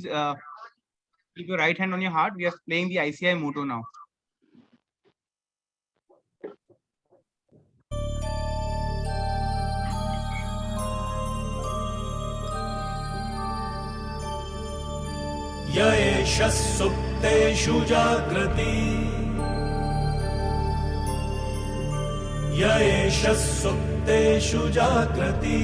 please keep your right hand on your heart. We are playing the ICI motto now. येष सुप्तेषु जागृति येष सुप्तेषु जागृति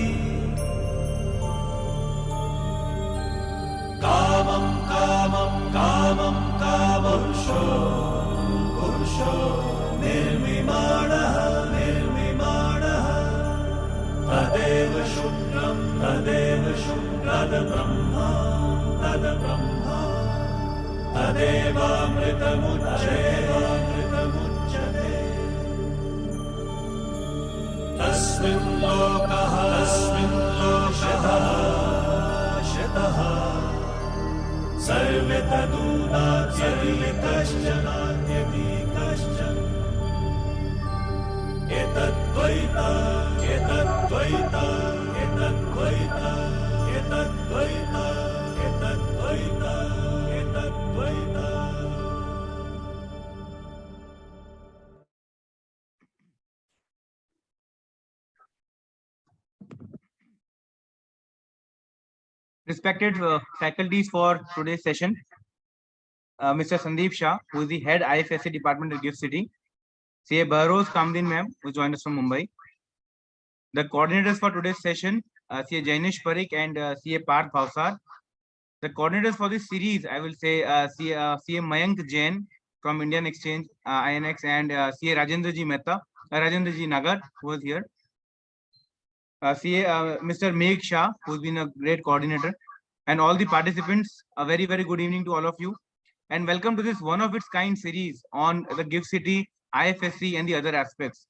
कामं कामं कामं कामपुरुषो पुरुषो निर्विमाणः निर्विमाणः तदेव शुक्रं तदेव शुक्रब्रह्मा तद्ब्रह्मा तदेवामृतमुच्यते तस्मिन् लोकः शतः सर्वे तदूनात्यपि कश्चन एतद्वैत एतद्वैत एतद्वैत एतद्वैत एतद्वैत एतद्वैत. Respected faculties for today's session, Mr. Sandip Shah, who is the head IFSC department at Gift City, CA Bahroze Kamdin ma'am, who joined us from Mumbai. The coordinators for today's session, CA Jainish Parikh and CA Parth Bhavsar. The coordinators for this series, I will say CA Mayank Jain from Indian Exchange, INX, and CA Rajendraji Mehta, Rajendraji Nagar, who was here. Mr. Megh Shah, who's been a great coordinator, and all the participants. A very, very good evening to all of you, and welcome to this one of its kind series on the Gift City, IFSC, and the other aspects.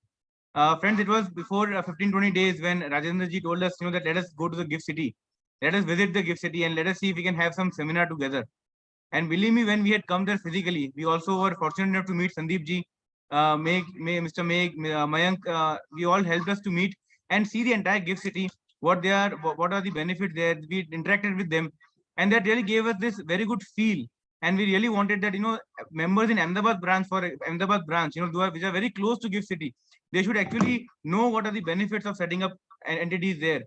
Friends, it was before 15-20 days when Rajendraji told us, that let us go to the Gift City, let us visit the Gift City, and let us see if we can have some seminar together. And believe me, when we had come there physically, we also were fortunate enough to meet Sandip ji, Mr. Megh, Mayank. We all helped us to meet and see the entire Gift City, what are the benefits there. We interacted with them, and that really gave us this very good feel. And we really wanted that, members in Ahmedabad branch, which are very close to Gift City, they should actually know what are the benefits of setting up entities there.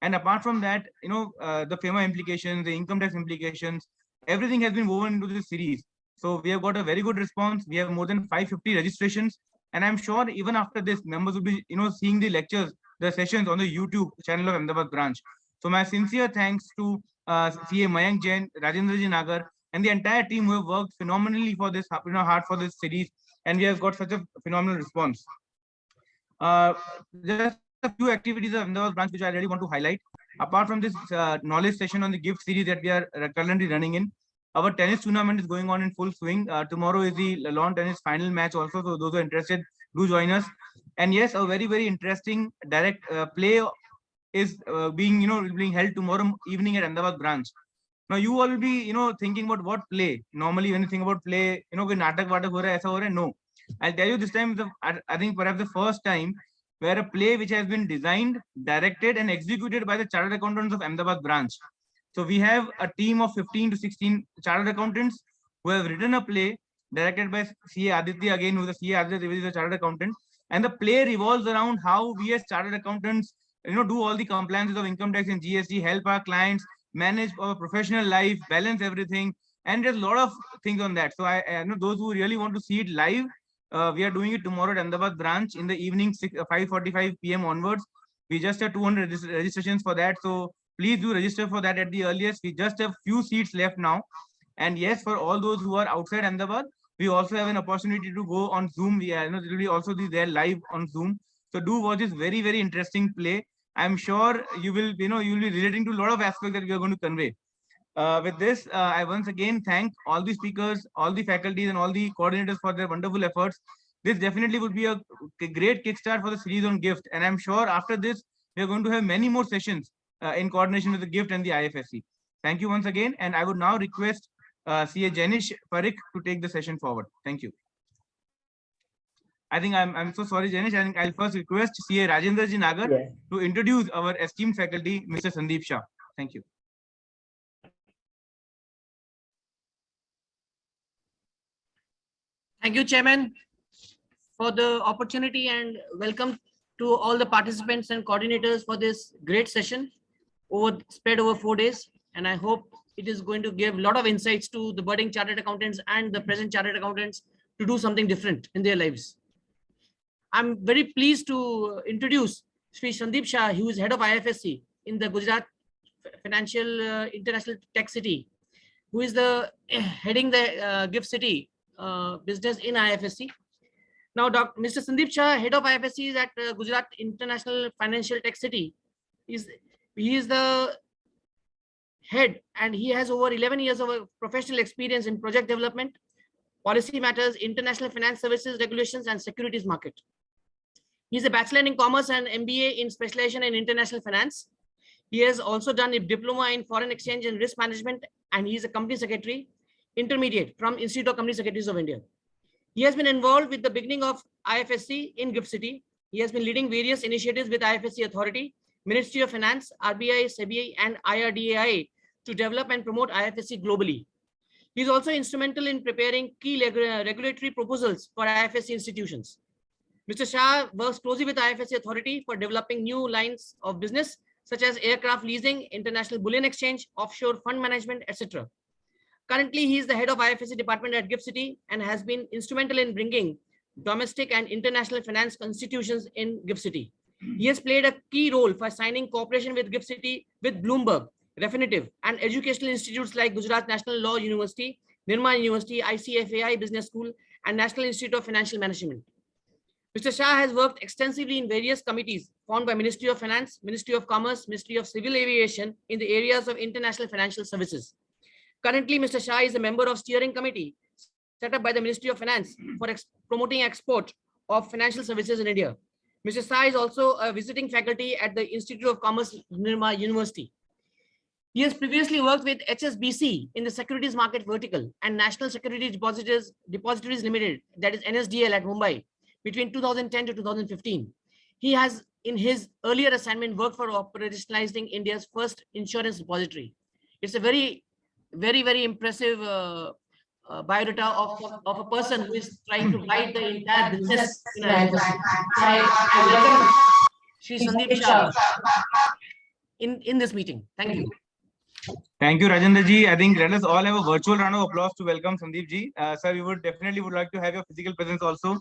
And apart from that, the FEMA implications, the income tax implications, everything has been woven into this series. So we have got a very good response. We have more than 550 registrations, and I'm sure even after this, members will be, seeing the lectures, the sessions on the YouTube channel of Ahmedabad branch. So my sincere thanks to CA Mayank Jain, Rajendraji Nagar, and the entire team who have worked phenomenally for this, hard for this series, and we have got such a phenomenal response. Just a few activities of Ahmedabad branch which I really want to highlight. Apart from this knowledge session on the gift series that we are currently running in, our tennis tournament is going on in full swing. Tomorrow is the lawn tennis final match also, so those who are interested, do join us. And yes, a very, very interesting direct play is being held tomorrow evening at Ahmedabad branch. Now you all will be thinking about what play. Normally when you think about play, कोई नाटक वाटक हो रहा है, ऐसा हो रहा है. No, I'll tell you this time, I think perhaps the first time where a play which has been designed, directed, and executed by the Chartered Accountants of Ahmedabad branch. So we have a team of 15 to 16 Chartered Accountants who have written a play directed by CA Aditya, again, who is the CA Aditya, who is a Chartered Accountant. And the play revolves around how we as Chartered Accountants, do all the compliances of income tax and GST, help our clients, manage our professional life, balance everything. And there's a lot of things on that. So I know those who really want to see it live, we are doing it tomorrow at Ahmedabad branch in the evening, 5:45 p.m. onwards. We just have 200 registrations for that. So please do register for that at the earliest. We just have few seats left now. And yes, for all those who are outside Ahmedabad, we also have an opportunity to go on Zoom. We it will be also be there live on Zoom. So do watch this very, very interesting play. I'm sure you will, you'll be relating to a lot of aspects that we are going to convey. With this, I once again thank all the speakers, all the faculties, and all the coordinators for their wonderful efforts. This definitely would be a great kickstart for the series on gift. And I'm sure after this, we are going to have many more sessions in coordination with the gift and the IFSC. Thank you once again. And I would now request CA Jainish Parikh to take the session forward. Thank you. I think I'm so sorry, Jainish. I think I'll first request CA Rajendraji Nagar to introduce our esteemed faculty, Mr. Sandip Shah. Thank you. Thank you, Chairman, for the opportunity, and welcome to all the participants and coordinators for this great session spread over 4 days. And I hope it is going to give a lot of insights to the budding chartered accountants and the present chartered accountants to do something different in their lives. I'm very pleased to introduce Sri Sandip Shah, who is head of IFSC in the Gujarat Financial International Tech City, who is heading the Gift City business in IFSC. Now, Mr. Sandip Shah, head of IFSC is at Gujarat International Financial Tech City. He is the head, and he has over 11 years of professional experience in project development, policy matters, international finance services, regulations, and securities market. He is a bachelor in commerce and MBA in specialization in international finance. He has also done a diploma in foreign exchange and risk management, and he is a company secretary, intermediate from Institute of Company Secretaries of India. He has been involved with the beginning of IFSC in Gift City. He has been leading various initiatives with IFSC Authority, Ministry of Finance, RBI, SEBI, and IRDAI to develop and promote IFSC globally. He is also instrumental in preparing key regulatory proposals for IFSC institutions. Mr. Shah works closely with IFSC Authority for developing new lines of business, such as aircraft leasing, international bullion exchange, offshore fund management, etc. Currently, he is the head of IFSC department at Gift City and has been instrumental in bringing domestic and international finance institutions in Gift City. He has played a key role for signing cooperation with Gift City, with Bloomberg, Refinitiv, and educational institutes like Gujarat National Law University, Nirma University, ICFAI Business School, and National Institute of Financial Management. Mr. Shah has worked extensively in various committees formed by Ministry of Finance, Ministry of Commerce, Ministry of Civil Aviation in the areas of international financial services. Currently, Mr. Shah is a member of steering committee set up by the Ministry of Finance for promoting export of financial services in India. Mr. Shah is also a visiting faculty at the Institute of Commerce, Nirma University. He has previously worked with HSBC in the securities market vertical and National Security Depositories Limited, that is NSDL at Mumbai, between 2010 to 2015. He has, in his earlier assignment, worked for operationalizing India's first insurance repository. It's a very impressive biodata of a person who is trying to guide the entire business in IFSC. I welcome Shri Sandip Shah in this meeting. Thank you. Thank you, Rajendra ji. I think let us all have a virtual round of applause to welcome Sandip ji. Sir, we would definitely like to have your physical presence also.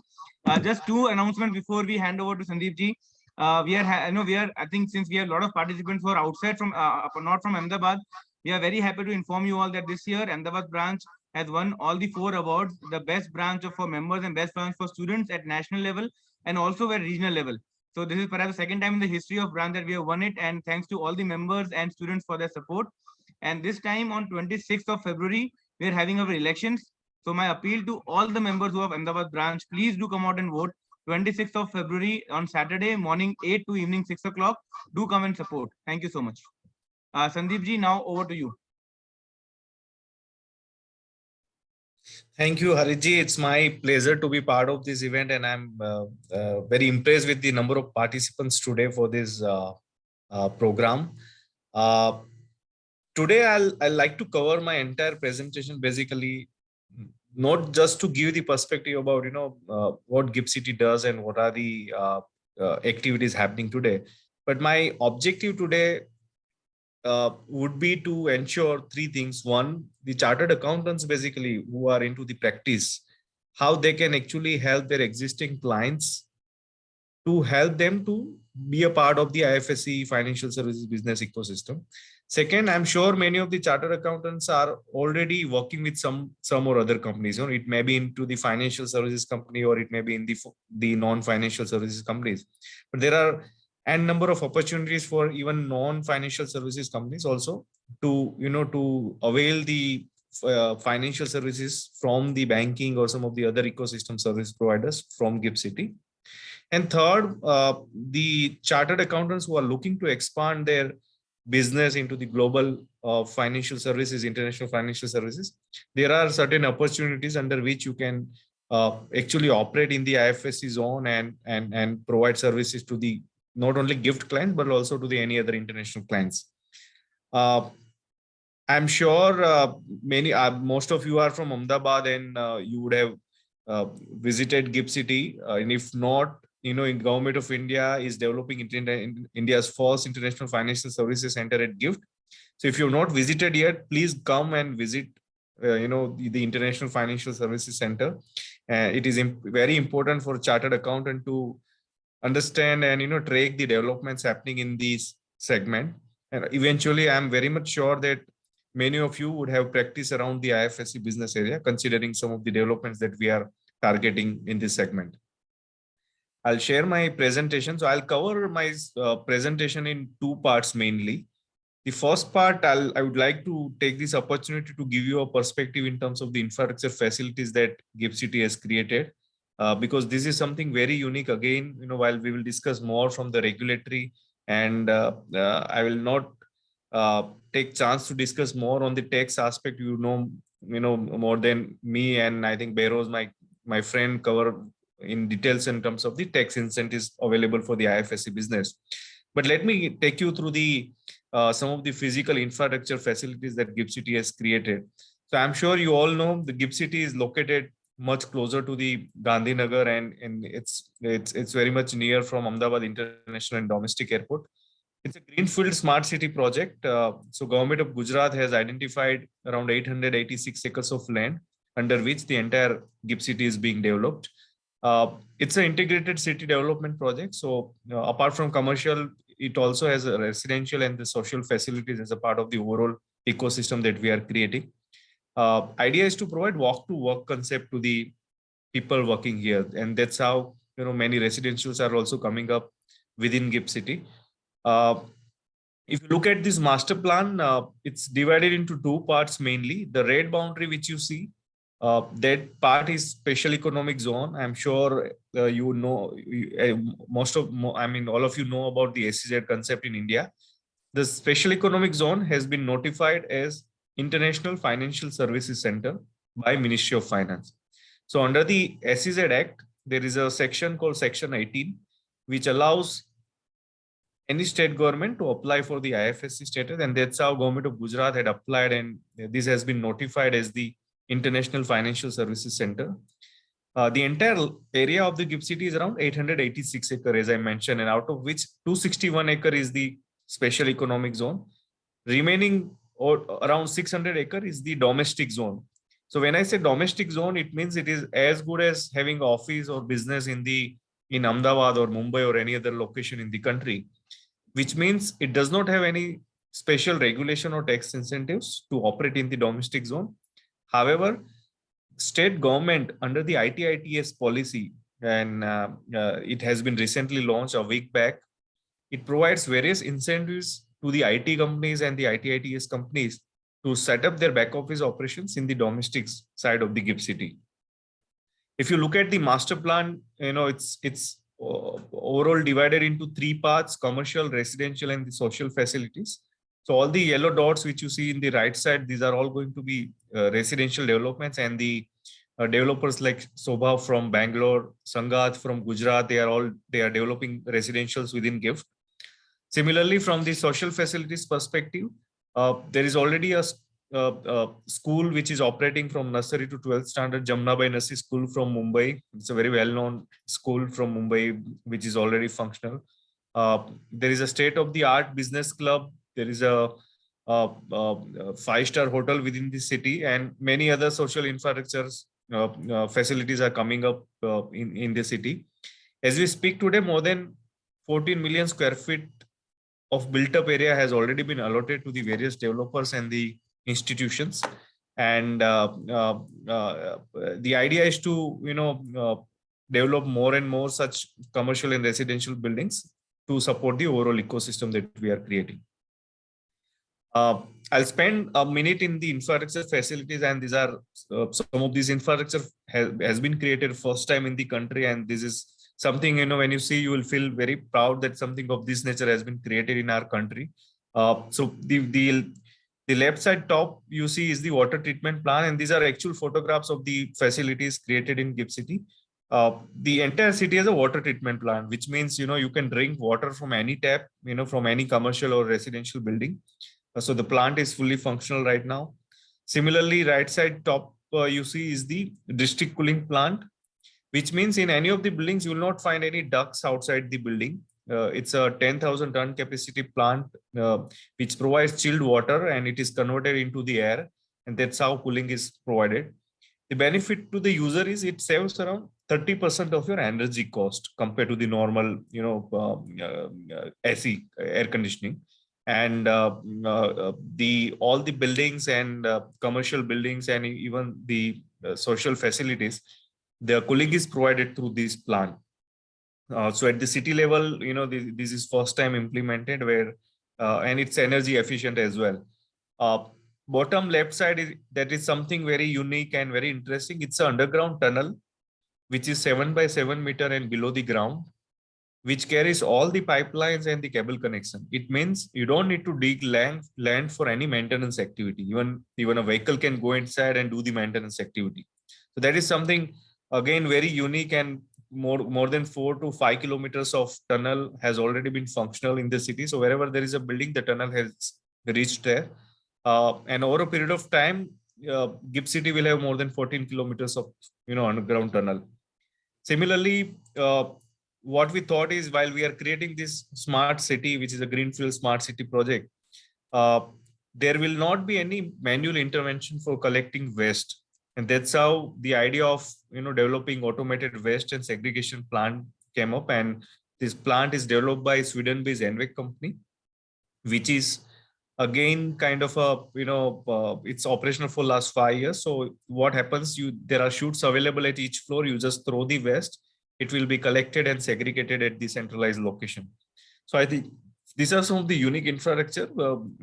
Just two announcements before we hand over to Sandip ji. I think since we have a lot of participants who are outside from, not from Ahmedabad, we are very happy to inform you all that this year Ahmedabad branch has won all the 4 awards: the best branch for members and best branch for students at national level and also at regional level. So this is perhaps the second time in the history of branch that we have won it, and thanks to all the members and students for their support. And this time on 26th of February, we are having our elections. So my appeal to all the members who have Ahmedabad branch, please do come out and vote. 26th of February on Saturday morning 8 to evening 6 o'clock. Do come and support. Thank you so much. Sandip ji, now over to you. Thank you, Harijji. It's my pleasure to be part of this event, and I'm very impressed with the number of participants today for this program. Today, I'll like to cover my entire presentation, basically, not just to give the perspective about what Gift City does and what are the activities happening today, but my objective today would be to ensure 3 things. One, the chartered accountants basically who are into the practice, how they can actually help their existing clients to help them to be a part of the IFSC financial services business ecosystem. Second, I'm sure many of the chartered accountants are already working with some or other companies. It may be into the financial services company, or it may be in the non-financial services companies. But there are a number of opportunities for even non-financial services companies also to to avail the financial services from the banking or some of the other ecosystem service providers from Gift City. And third, the chartered accountants who are looking to expand their business into the global financial services, international financial services, there are certain opportunities under which you can actually operate in the IFSC zone and provide services to the not only Gift clients, but also to the any other international clients. I'm sure most of you are from Ahmedabad, and you would have visited GIFT City, and if not, in Government of India is developing India's first international financial services center at GIFT. So if you've not visited yet, please come and visit, the International Financial Services Center. It is very important for a chartered accountant to understand and, track the developments happening in this segment. And eventually, I'm very much sure that many of you would have practice around the IFSC business area, considering some of the developments that we are targeting in this segment. I'll share my presentation. So I'll cover my presentation in two parts mainly. The first part, I would like to take this opportunity to give you a perspective in terms of the infrastructure facilities that GIFT City has created, because this is something very unique. Again, while we will discuss more from the regulatory, and I will not take chance to discuss more on the tax aspect. More than me, and I think Bahroze, my friend, cover in details in terms of the tax incentives available for the IFSC business. But let me take you through the some of the physical infrastructure facilities that GIFT City has created. So I'm sure you all know the GIFT City is located much closer to the Gandhinagar, and it's very much near from Ahmedabad International and Domestic Airport. It's a greenfield smart city project. So Government of Gujarat has identified around 886 acres of land under which the entire GIFT City is being developed. It's an integrated city development project. So apart from commercial, it also has a residential and the social facilities as a part of the overall ecosystem that we are creating. Idea is to provide walk to work concept to the people working here. And that's how, many residentials are also coming up within GIFT City. If you look at this master plan, it's divided into two parts mainly. The red boundary, which you see, that part is special economic zone. I'm sure all of you know about the SEZ concept in India. The special economic zone has been notified as International Financial Services Center by Ministry of Finance. So under the SEZ Act, there is a section called Section 18, which allows any state government to apply for the IFSC status, and that's how Government of Gujarat had applied, and this has been notified as the International Financial Services Center. The entire area of the GIFT City is around 886 acres, as I mentioned, and out of which 261 acres is the special economic zone. Remaining around 600 acres is the domestic zone. So when I say domestic zone, it means it is as good as having office or business in Ahmedabad or Mumbai or any other location in the country, which means it does not have any special regulation or tax incentives to operate in the domestic zone. However, state government under the IT/ITES policy, and it has been recently launched a week back, it provides various incentives to the IT companies and the IT/ITES companies to set up their back office operations in the domestic side of the GIFT City. If you look at the master plan, it's overall divided into three parts: commercial, residential, and the social facilities. So all the yellow dots which you see in the right side, these are all going to be residential developments, and the developers like Sobha from Bangalore, Sangath from Gujarat, they are developing residentials within GIFT. Similarly, from the social facilities perspective, there is already a school which is operating from nursery to 12th standard, Jamnabai Nursery School from Mumbai. It's a very well-known school from Mumbai, which is already functional. There is a state-of-the-art business club. There is a 5-star hotel within the city, and many other social infrastructures facilities are coming up in the city. As we speak today, more than 14 million square feet of built-up area has already been allotted to the various developers and the institutions. And the idea is to develop more and more such commercial and residential buildings to support the overall ecosystem that we are creating. I'll spend a minute in the infrastructure facilities, and these are some of these infrastructure has been created first time in the country, and this is something, when you see, you will feel very proud that something of this nature has been created in our country. So the left side top you see is the water treatment plant, and these are actual photographs of the facilities created in GIFT City. The entire city has a water treatment plant, which means you can drink water from any tap, from any commercial or residential building. So the plant is fully functional right now. Similarly, right side top you see is the district cooling plant, which means in any of the buildings, you will not find any ducts outside the building. It's a 10,000 ton capacity plant, which provides chilled water and it is converted into the air. And that's how cooling is provided. The benefit to the user is it saves around 30% of your energy cost compared to the normal, AC, air conditioning. And all the buildings and commercial buildings and even the social facilities, the cooling is provided through this plant. So at the city level, this is first time implemented where, and it's energy efficient as well. Bottom left side, that is something very unique and very interesting. It's an underground tunnel, which is 7 by 7 meter and below the ground, which carries all the pipelines and the cable connection. It means you don't need to dig land for any maintenance activity. Even a vehicle can go inside and do the maintenance activity. So that is something, again, very unique, and more than 4 to 5 kilometers of tunnel has already been functional in the city. So wherever there is a building, the tunnel has reached there. And over a period of time, GIFT City will have more than 14 kilometers of underground tunnel. Similarly, what we thought is, while we are creating this smart city, which is a greenfield smart city project, there will not be any manual intervention for collecting waste. And that's how the idea of developing automated waste and segregation plant came up. And this plant is developed by Sweden-based Envec company, which is again kind of a it's operational for last 5 years. So what happens? There are chutes available at each floor. You just throw the waste. It will be collected and segregated at the centralized location. So I think these are some of the unique infrastructure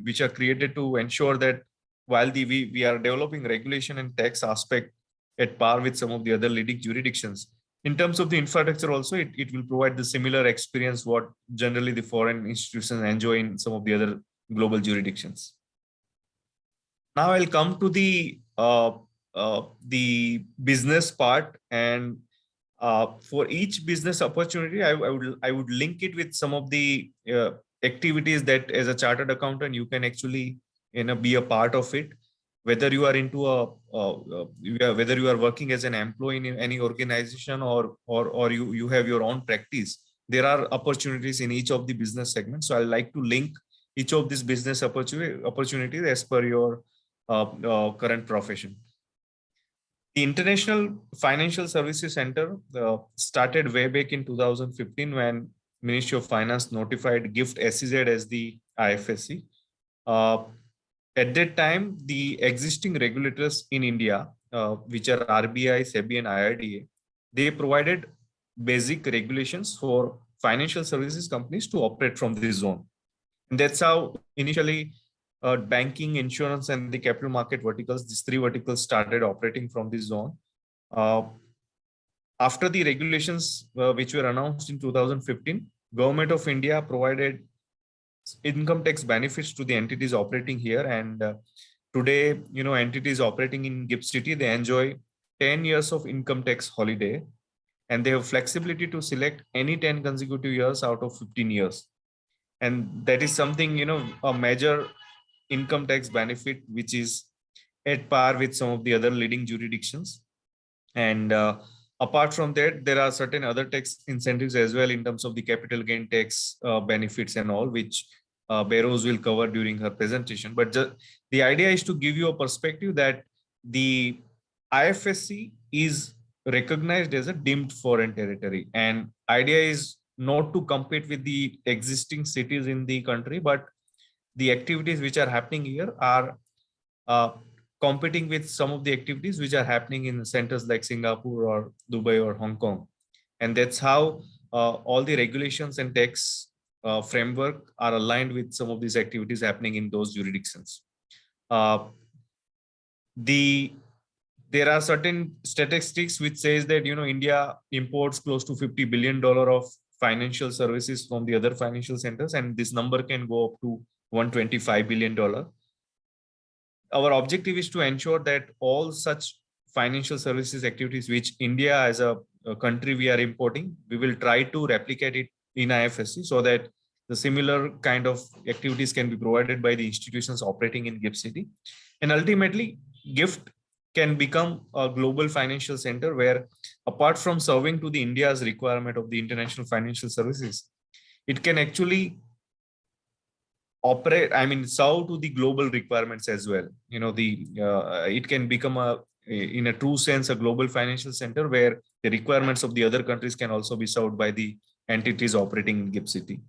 which are created to ensure that while we are developing regulation and tax aspect at par with some of the other leading jurisdictions, in terms of the infrastructure also, it will provide the similar experience what generally the foreign institutions enjoy in some of the other global jurisdictions. Now I'll come to the business part, and for each business opportunity, I would link it with some of the activities that as a chartered accountant you can actually be a part of it. Whether you are into whether you are working as an employee in any organization or you have your own practice, there are opportunities in each of the business segments. So I like to link each of these business opportunities as per your current profession. The International Financial Services Center started way back in 2015 when Ministry of Finance notified GIFT SEZ as the IFSC. At that time, the existing regulators in India, which are RBI, SEBI, and IRDA, they provided basic regulations for financial services companies to operate from this zone. And that's how initially banking, insurance, and the capital market verticals, these three verticals started operating from this zone. After the regulations which were announced in 2015, Government of India provided income tax benefits to the entities operating here. And today, entities operating in GIFT City, they enjoy 10 years of income tax holiday, and they have flexibility to select any 10 consecutive years out of 15 years. And that is something, a major income tax benefit, which is at par with some of the other leading jurisdictions. And apart from that, there are certain other tax incentives as well in terms of the capital gain tax benefits and all, which Bahroze will cover during her presentation. But the idea is to give you a perspective that the IFSC is recognized as a deemed foreign territory. And idea is not to compete with the existing cities in the country, but the activities which are happening here are competing with some of the activities which are happening in centers like Singapore or Dubai or Hong Kong. And that's how all the regulations and tax framework are aligned with some of these activities happening in those jurisdictions. There are certain statistics which says that, India imports close to $50 billion of financial services from the other financial centers, and this number can go up to $125 billion. Our objective is to ensure that all such financial services activities which India as a country we are importing, we will try to replicate it in IFSC so that the similar kind of activities can be provided by the institutions operating in GIFT City. And ultimately, GIFT can become a global financial center where, apart from serving to the India's requirement of the international financial services, it can actually operate, I mean, serve to the global requirements as well. It can become in a true sense, a global financial center where the requirements of the other countries can also be served by the entities operating in GIFT City.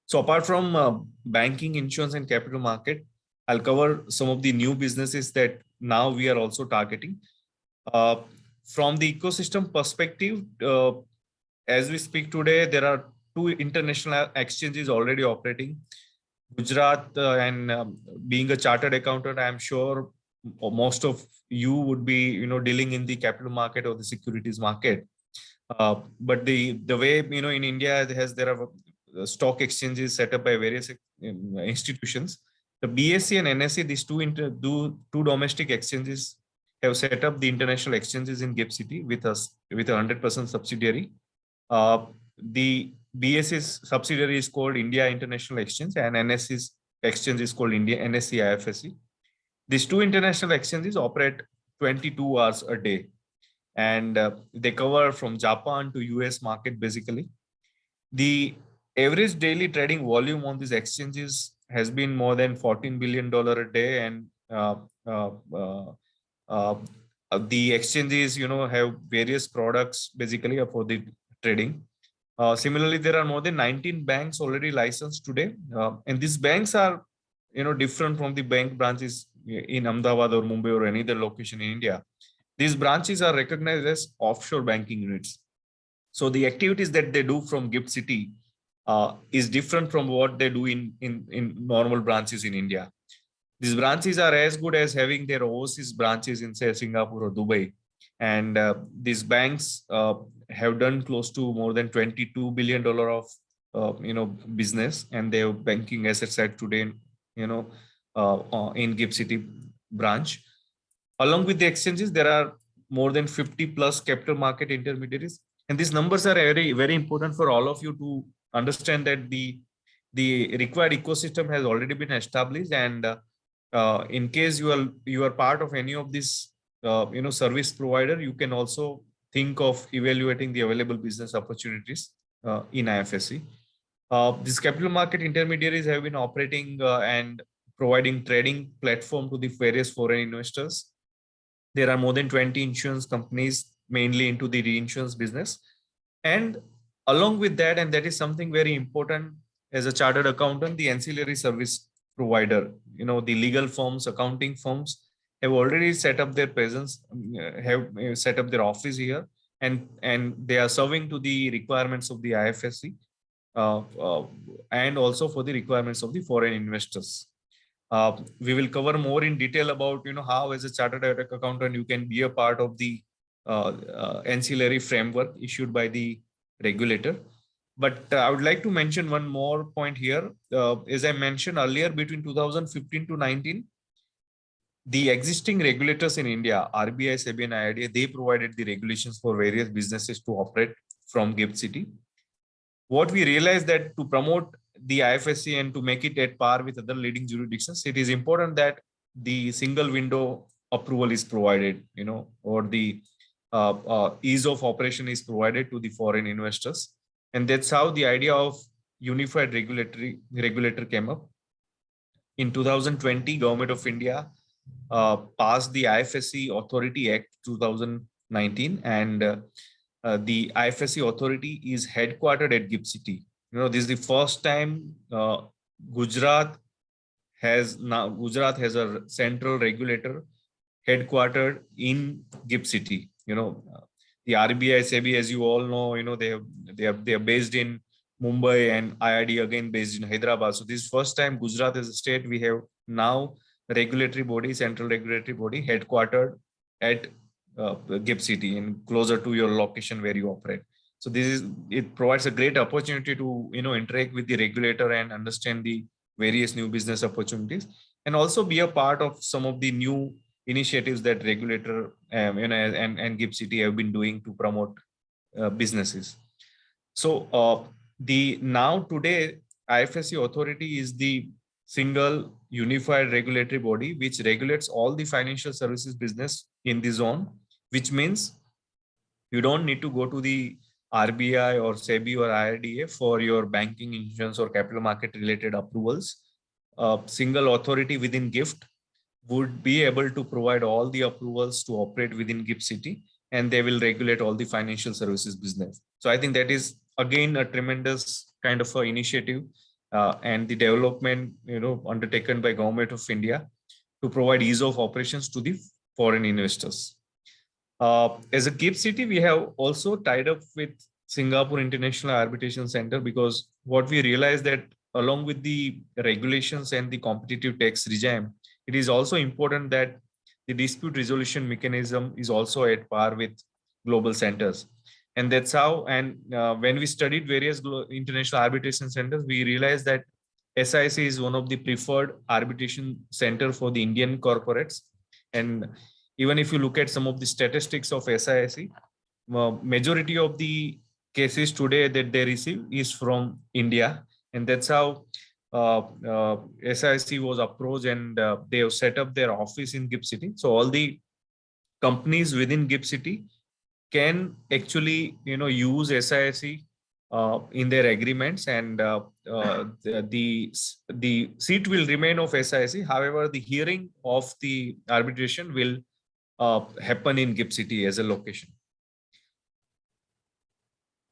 So apart from banking, insurance, and capital market, I'll cover some of the new businesses that now we are also targeting. From the ecosystem perspective, as we speak today, there are 2 international exchanges already operating. Gujarat, and being a chartered accountant, I'm sure most of you would be, dealing in the capital market or the securities market. But the way, in India, there are stock exchanges set up by various institutions. The BSE and NSE, these two domestic exchanges, have set up the international exchanges in GIFT City with us, with a 100% subsidiary. The BSE's subsidiary is called India International Exchange, and NSE's exchange is called India NSE IFSC. These 2 international exchanges operate 22 hours a day, and they cover from Japan to US market basically. The average daily trading volume on these exchanges has been more than $14 billion a day, and the exchanges, have various products basically for the trading. Similarly, there are more than 19 banks already licensed today, and these banks are, different from the bank branches in Ahmedabad or Mumbai or any other location in India. These branches are recognized as offshore banking units. So the activities that they do from GIFT City is different from what they do in normal branches in India. These branches are as good as having their overseas branches in, say, Singapore or Dubai. And these banks have done close to more than $22 billion of business, and they have banking assets at today, in GIFT City branch. Along with the exchanges, there are more than 50 plus capital market intermediaries. And these numbers are very, very important for all of you to understand that the required ecosystem has already been established. And in case you are part of any of these, service provider, you can also think of evaluating the available business opportunities in IFSC. These capital market intermediaries have been operating and providing trading platform to the various foreign investors. There are more than 20 insurance companies, mainly into the reinsurance business. And along with that, and that is something very important as a chartered accountant, the ancillary service provider, the legal firms, accounting firms have already set up their presence, have set up their office here, and they are serving to the requirements of the IFSC and also for the requirements of the foreign investors. We will cover more in detail about, how as a chartered accountant you can be a part of the ancillary framework issued by the regulator. But I would like to mention one more point here. As I mentioned earlier, between 2015 to 19, the existing regulators in India, RBI, SEBI, and IRDA, they provided the regulations for various businesses to operate from GIFT City. What we realized that to promote the IFSC and to make it at par with other leading jurisdictions, it is important that the single window approval is provided, or the ease of operation is provided to the foreign investors. And that's how the idea of unified regulator came up. In 2020, Government of India passed the IFSC Authority Act 2019, and the IFSC authority is headquartered at GIFT City. This is the first time Gujarat has a central regulator headquartered in GIFT City. The RBI, SEBI, as you all know, they are based in Mumbai, and IRD again based in Hyderabad. So this is first time Gujarat as a state, we have now regulatory body, central regulatory body headquartered at GIFT City and closer to your location where you operate. So it provides a great opportunity to interact with the regulator and understand the various new business opportunities, and also be a part of some of the new initiatives that regulator and GIFT City have been doing to promote businesses. So today IFSC authority is the single unified regulatory body which regulates all the financial services business in the zone, which means you don't need to go to the RBI or SEBI or IRDA for your banking, insurance, or capital market related approvals. A single authority within GIFT would be able to provide all the approvals to operate within GIFT City, and they will regulate all the financial services business. So I think that is again a tremendous kind of initiative and the development undertaken by Government of India to provide ease of operations to the foreign investors. As a GIFT City, we have also tied up with Singapore International Arbitration Center, because what we realized that along with the regulations and the competitive tax regime, it is also important that the dispute resolution mechanism is also at par with global centers. And that's how, and when we studied various international arbitration centers, we realized that SIC is one of the preferred arbitration center for the Indian corporates. And even if you look at some of the statistics of SIC, majority of the cases today that they receive is from India. And that's how SIC was approached, and they have set up their office in GIFT City. So all the companies within GIFT City can actually use SIC in their agreements, and the seat will remain of SIC. However, the hearing of the arbitration will happen in GIFT City as a location.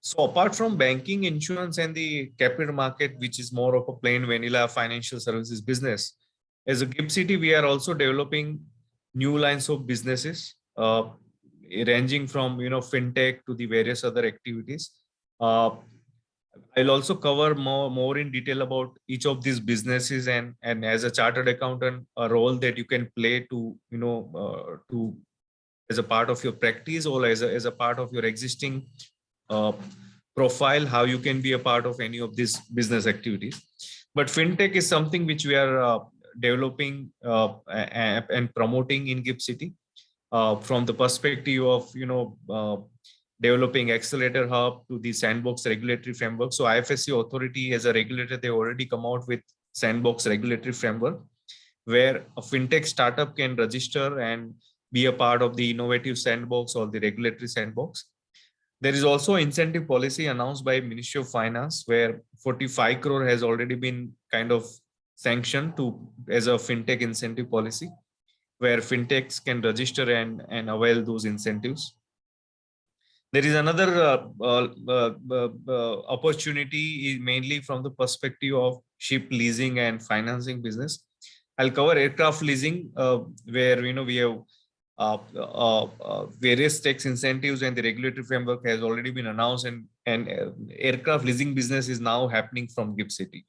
So apart from banking, insurance, and the capital market, which is more of a plain vanilla financial services business, as a GIFT City, we are also developing new lines of businesses, ranging from fintech to the various other activities. I'll also cover more in detail about each of these businesses, and as a chartered accountant, a role that you can play to to as a part of your practice or as a part of your existing profile, how you can be a part of any of these business activities. But fintech is something which we are developing and promoting in GIFT City from the perspective of developing accelerator hub to the sandbox regulatory framework. So IFSC authority as a regulator, they already come out with sandbox regulatory framework where a fintech startup can register and be a part of the innovative sandbox or the regulatory sandbox. There is also incentive policy announced by Ministry of Finance where 45 crore has already been kind of sanctioned as a fintech incentive policy, where fintechs can register and avail those incentives. There is another opportunity mainly from the perspective of ship leasing and financing business. I'll cover aircraft leasing, where we have various tax incentives and the regulatory framework has already been announced, and aircraft leasing business is now happening from GIFT City.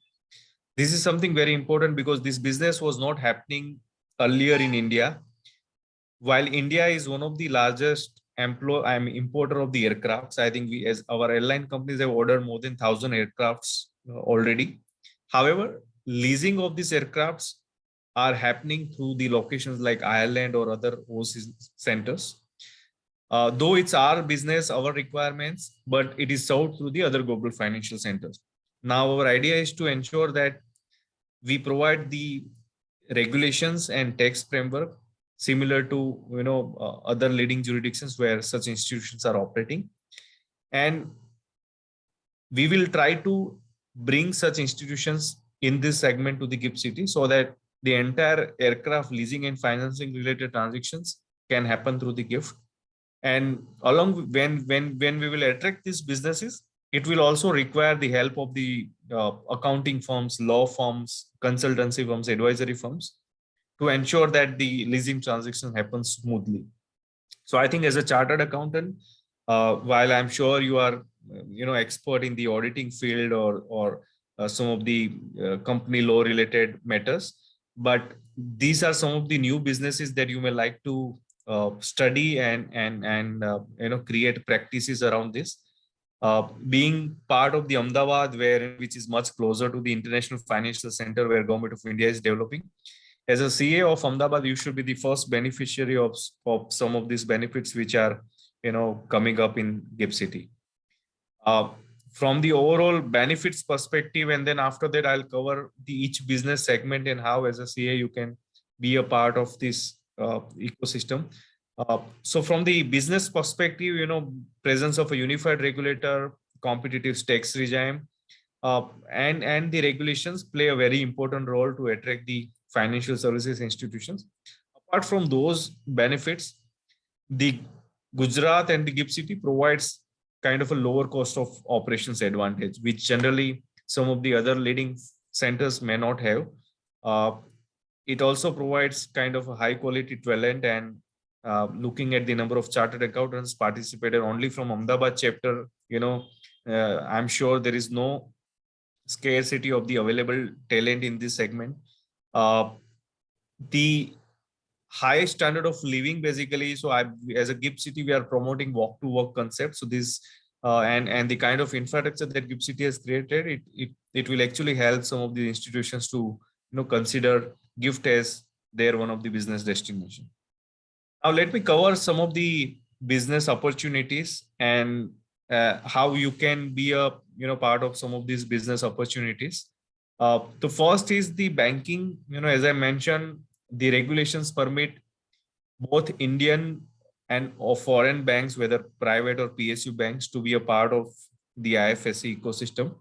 This is something very important because this business was not happening earlier in India. While India is one of the largest importer of the aircrafts, I think we as our airline companies have ordered more than 1,000 aircrafts already. However, leasing of these aircrafts are happening through the locations like Ireland or other overseas centers. Though it's our business, our requirements, but it is served through the other global financial centers. Now, our idea is to ensure that we provide the regulations and tax framework similar to other leading jurisdictions where such institutions are operating, and we will try to bring such institutions in this segment to the GIFT City so that the entire aircraft leasing and financing related transactions can happen through the GIFT. And along when we will attract these businesses, it will also require the help of the accounting firms, law firms, consultancy firms, advisory firms to ensure that the leasing transaction happens smoothly. So I think as a chartered accountant, while I'm sure you are expert in the auditing field or some of the company law related matters, but these are some of the new businesses that you may like to study and create practices around this. Being part of the Ahmedabad, which is much closer to the international financial center where Government of India is developing. As a CA of Ahmedabad, you should be the first beneficiary of some of these benefits which are coming up in GIFT City. from the overall benefits perspective, and then after that I'll cover the each business segment and how as a CA you can be a part of this ecosystem. So from the business perspective, presence of a unified regulator, competitive tax regime, and the regulations play a very important role to attract the financial services institutions. Apart from those benefits, the Gujarat and the GIFT City provides kind of a lower cost of operations advantage, which generally some of the other leading centers may not have. It also provides kind of a high quality talent, and looking at the number of chartered accountants participated only from Ahmedabad chapter, I'm sure there is no scarcity of the available talent in this segment. The high standard of living basically, so as a GIFT City, we are promoting walk to work concept. So this and the kind of infrastructure that GIFT City has created, it will actually help some of the institutions to consider GIFT as their one of the business destination. Now let me cover some of the business opportunities and how you can be a part of some of these business opportunities. The first is the banking. As I mentioned, the regulations permit both Indian and foreign banks, whether private or PSU banks, to be a part of the IFSC ecosystem.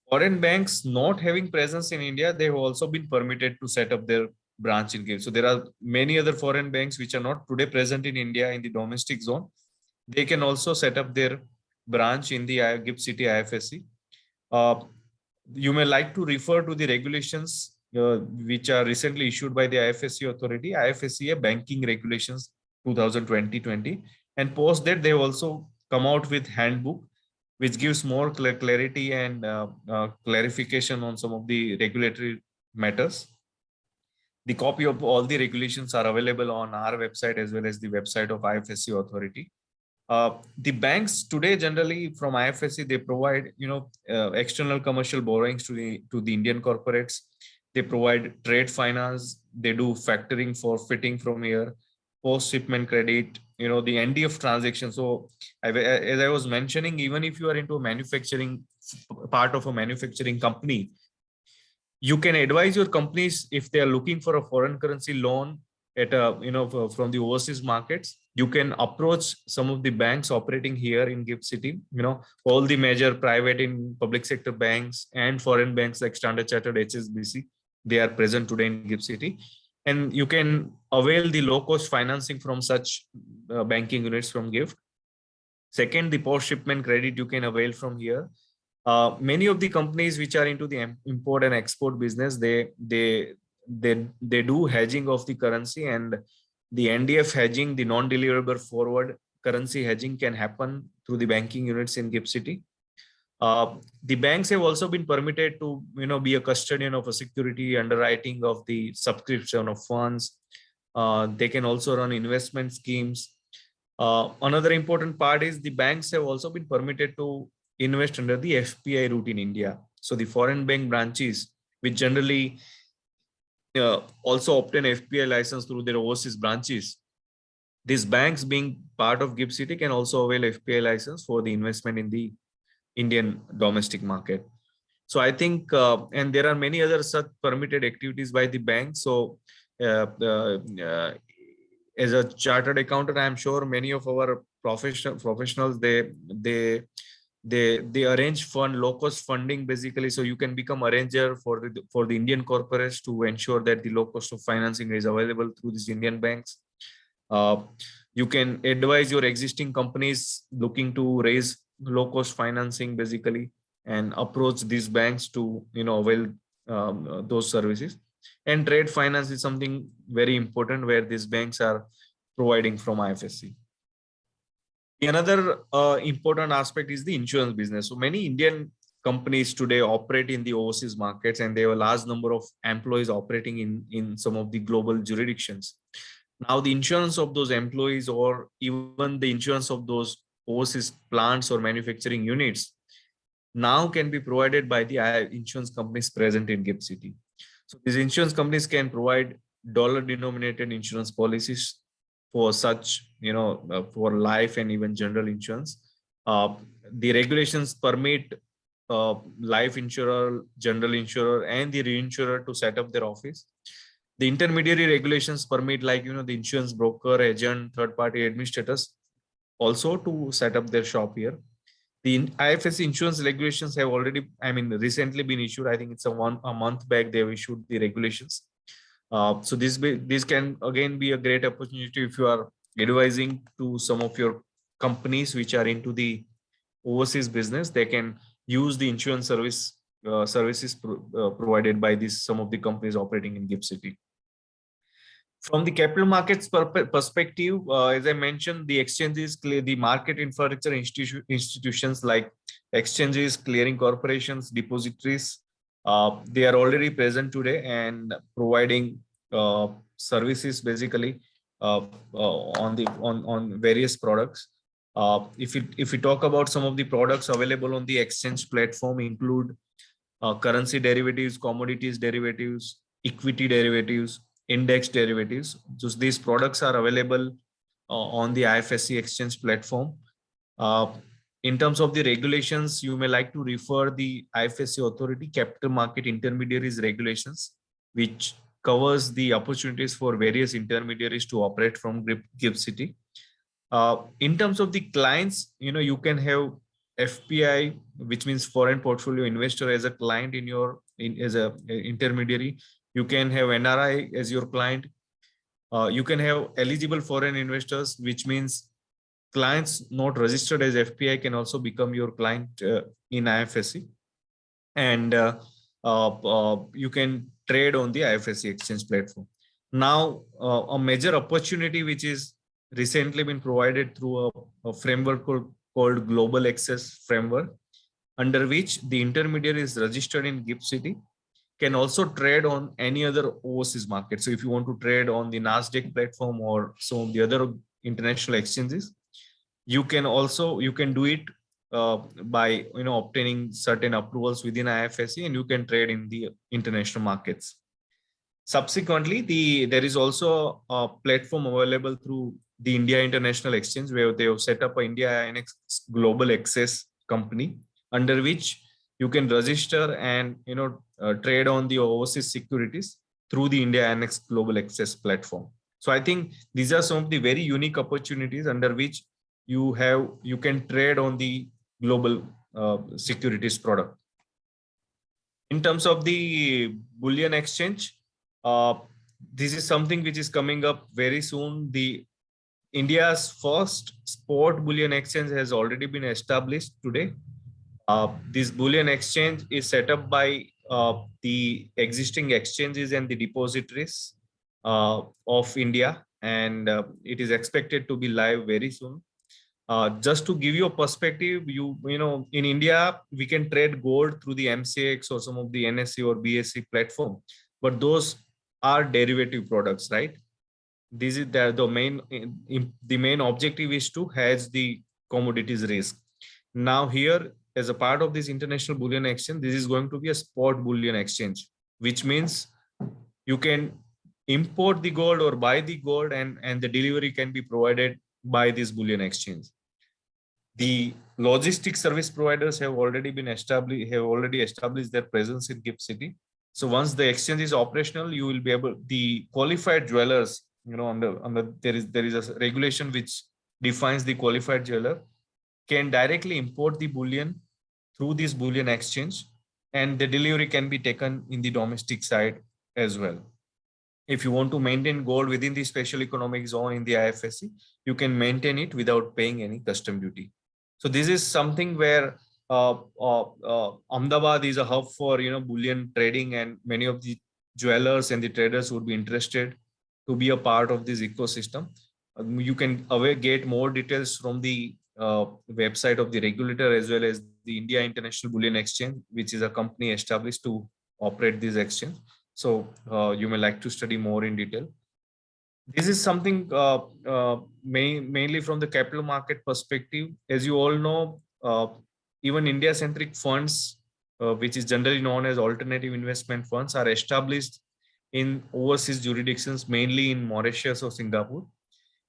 Foreign banks not having presence in India, they have also been permitted to set up their branch in GIFT. So there are many other foreign banks which are not today present in India in the domestic zone. They can also set up their branch in the GIFT City IFSC. You may like to refer to the regulations which are recently issued by the IFSC authority, IFSCA Banking Regulations 2020, and post that they also come out with handbook which gives more clarity and clarification on some of the regulatory matters. The copy of all the regulations are available on our website as well as the website of IFSC authority. The banks today generally from IFSC, they provide external commercial borrowings to the Indian corporates. They provide trade finance. They do factoring for fitting from here, post shipment credit, the NDF transaction. So as I was mentioning, even if you are into a manufacturing part of a manufacturing company, you can advise your companies if they are looking for a foreign currency loan at from the overseas markets. You can approach some of the banks operating here in GIFT City. All the major private and public sector banks and foreign banks like Standard Chartered, HSBC, they are present today in GIFT City, and you can avail the low cost financing from such banking units from GIFT. Second, the post shipment credit you can avail from here. Many of the companies which are into the import and export business, they do hedging of the currency, and the NDF hedging, the non-deliverable forward currency hedging, can happen through the banking units in GIFT City. The banks have also been permitted to be a custodian of a security, underwriting of the subscription of funds. They can also run investment schemes. Another important part is the banks have also been permitted to invest under the FPI route in India. So the foreign bank branches, which generally also obtain FPI license through their overseas branches, these banks being part of GIFT City can also avail FPI license for the investment in the Indian domestic market. So I think, and there are many other such permitted activities by the bank. So as a chartered accountant, I'm sure many of our professionals, they arrange low-cost funding basically. So you can become arranger for the Indian corporates to ensure that the low cost of financing is available through these Indian banks. You can advise your existing companies looking to raise low-cost financing basically, and approach these banks to avail those services. And trade finance is something very important where these banks are providing from IFSC. Another important aspect is the insurance business. So many Indian companies today operate in the overseas markets, and they have a large number of employees operating in some of the global jurisdictions. Now the insurance of those employees, or even the insurance of those overseas plants or manufacturing units, now can be provided by the insurance companies present in GIFT City. So these insurance companies can provide dollar-denominated insurance policies for such, for life and even general insurance. the regulations permit life insurer, general insurer, and the reinsurer to set up their office. The intermediary regulations permit, like, the insurance broker, agent, third-party administrators also to set up their shop here. The IFSC insurance regulations have already, recently been issued. I think it's a month back they have issued the regulations. So this can again be a great opportunity if you are advising to some of your companies which are into the overseas business. They can use the insurance services provided by some of the companies operating in GIFT City. From the capital markets perspective, as I mentioned, the exchanges, the market infrastructure institutions like exchanges, clearing corporations, depositories, they are already present today and providing services basically on various products. If we talk about some of the products available on the exchange platform, include currency derivatives, commodities derivatives, equity derivatives, index derivatives. So these products are available on the IFSC exchange platform. In terms of the regulations, you may like to refer the IFSC Authority Capital Market Intermediaries Regulations, which covers the opportunities for various intermediaries to operate from GIFT City. In terms of the clients, you can have FPI, which means foreign portfolio investor, as a client as a intermediary. You can have NRI as your client. You can have eligible foreign investors, which means clients not registered as FPI can also become your client in IFSC. And you can trade on the IFSC exchange platform. Now, a major opportunity which is recently been provided through a framework called Global Access Framework, under which the intermediary is registered in GIFT City, can also trade on any other overseas market. So if you want to trade on the NASDAQ platform or some of the other international exchanges, you can do it by obtaining certain approvals within IFSC, and you can trade in the international markets. Subsequently, there is also a platform available through the India International Exchange, where they have set up an India INX Global Access company, under which you can register and trade on the overseas securities through the India INX Global Access platform. So I think these are some of the very unique opportunities under which you can trade on the global securities product. In terms of the bullion exchange, this is something which is coming up very soon. India's first spot bullion exchange has already been established today. This bullion exchange is set up by the existing exchanges and the depositories of India, and it is expected to be live very soon. Just to give you a perspective, in India, we can trade gold through the MCX or some of the NSE or BSE platform, but those are derivative products, right? This is the main objective is to hedge the commodities risk. Now here, as a part of this international bullion exchange, this is going to be a spot bullion exchange, which means you can import the gold or buy the gold, and the delivery can be provided by this bullion exchange. The logistics service providers have already established their presence in GIFT City. So once the exchange is operational, you will be able, the qualified jewelers, there is a regulation which defines the qualified jeweler, can directly import the bullion through this bullion exchange, and the delivery can be taken in the domestic side as well. If you want to maintain gold within the special economic zone in the IFSC, you can maintain it without paying any custom duty. So this is something where Ahmedabad is a hub for bullion trading, and many of the jewelers and the traders would be interested to be a part of this ecosystem. You can get more details from the website of the regulator, as well as the India International Bullion Exchange, which is a company established to operate this exchange. So you may like to study more in detail. This is something mainly from the capital market perspective. As you all know, even India-centric funds, which is generally known as alternative investment funds, are established in overseas jurisdictions, mainly in Mauritius or Singapore,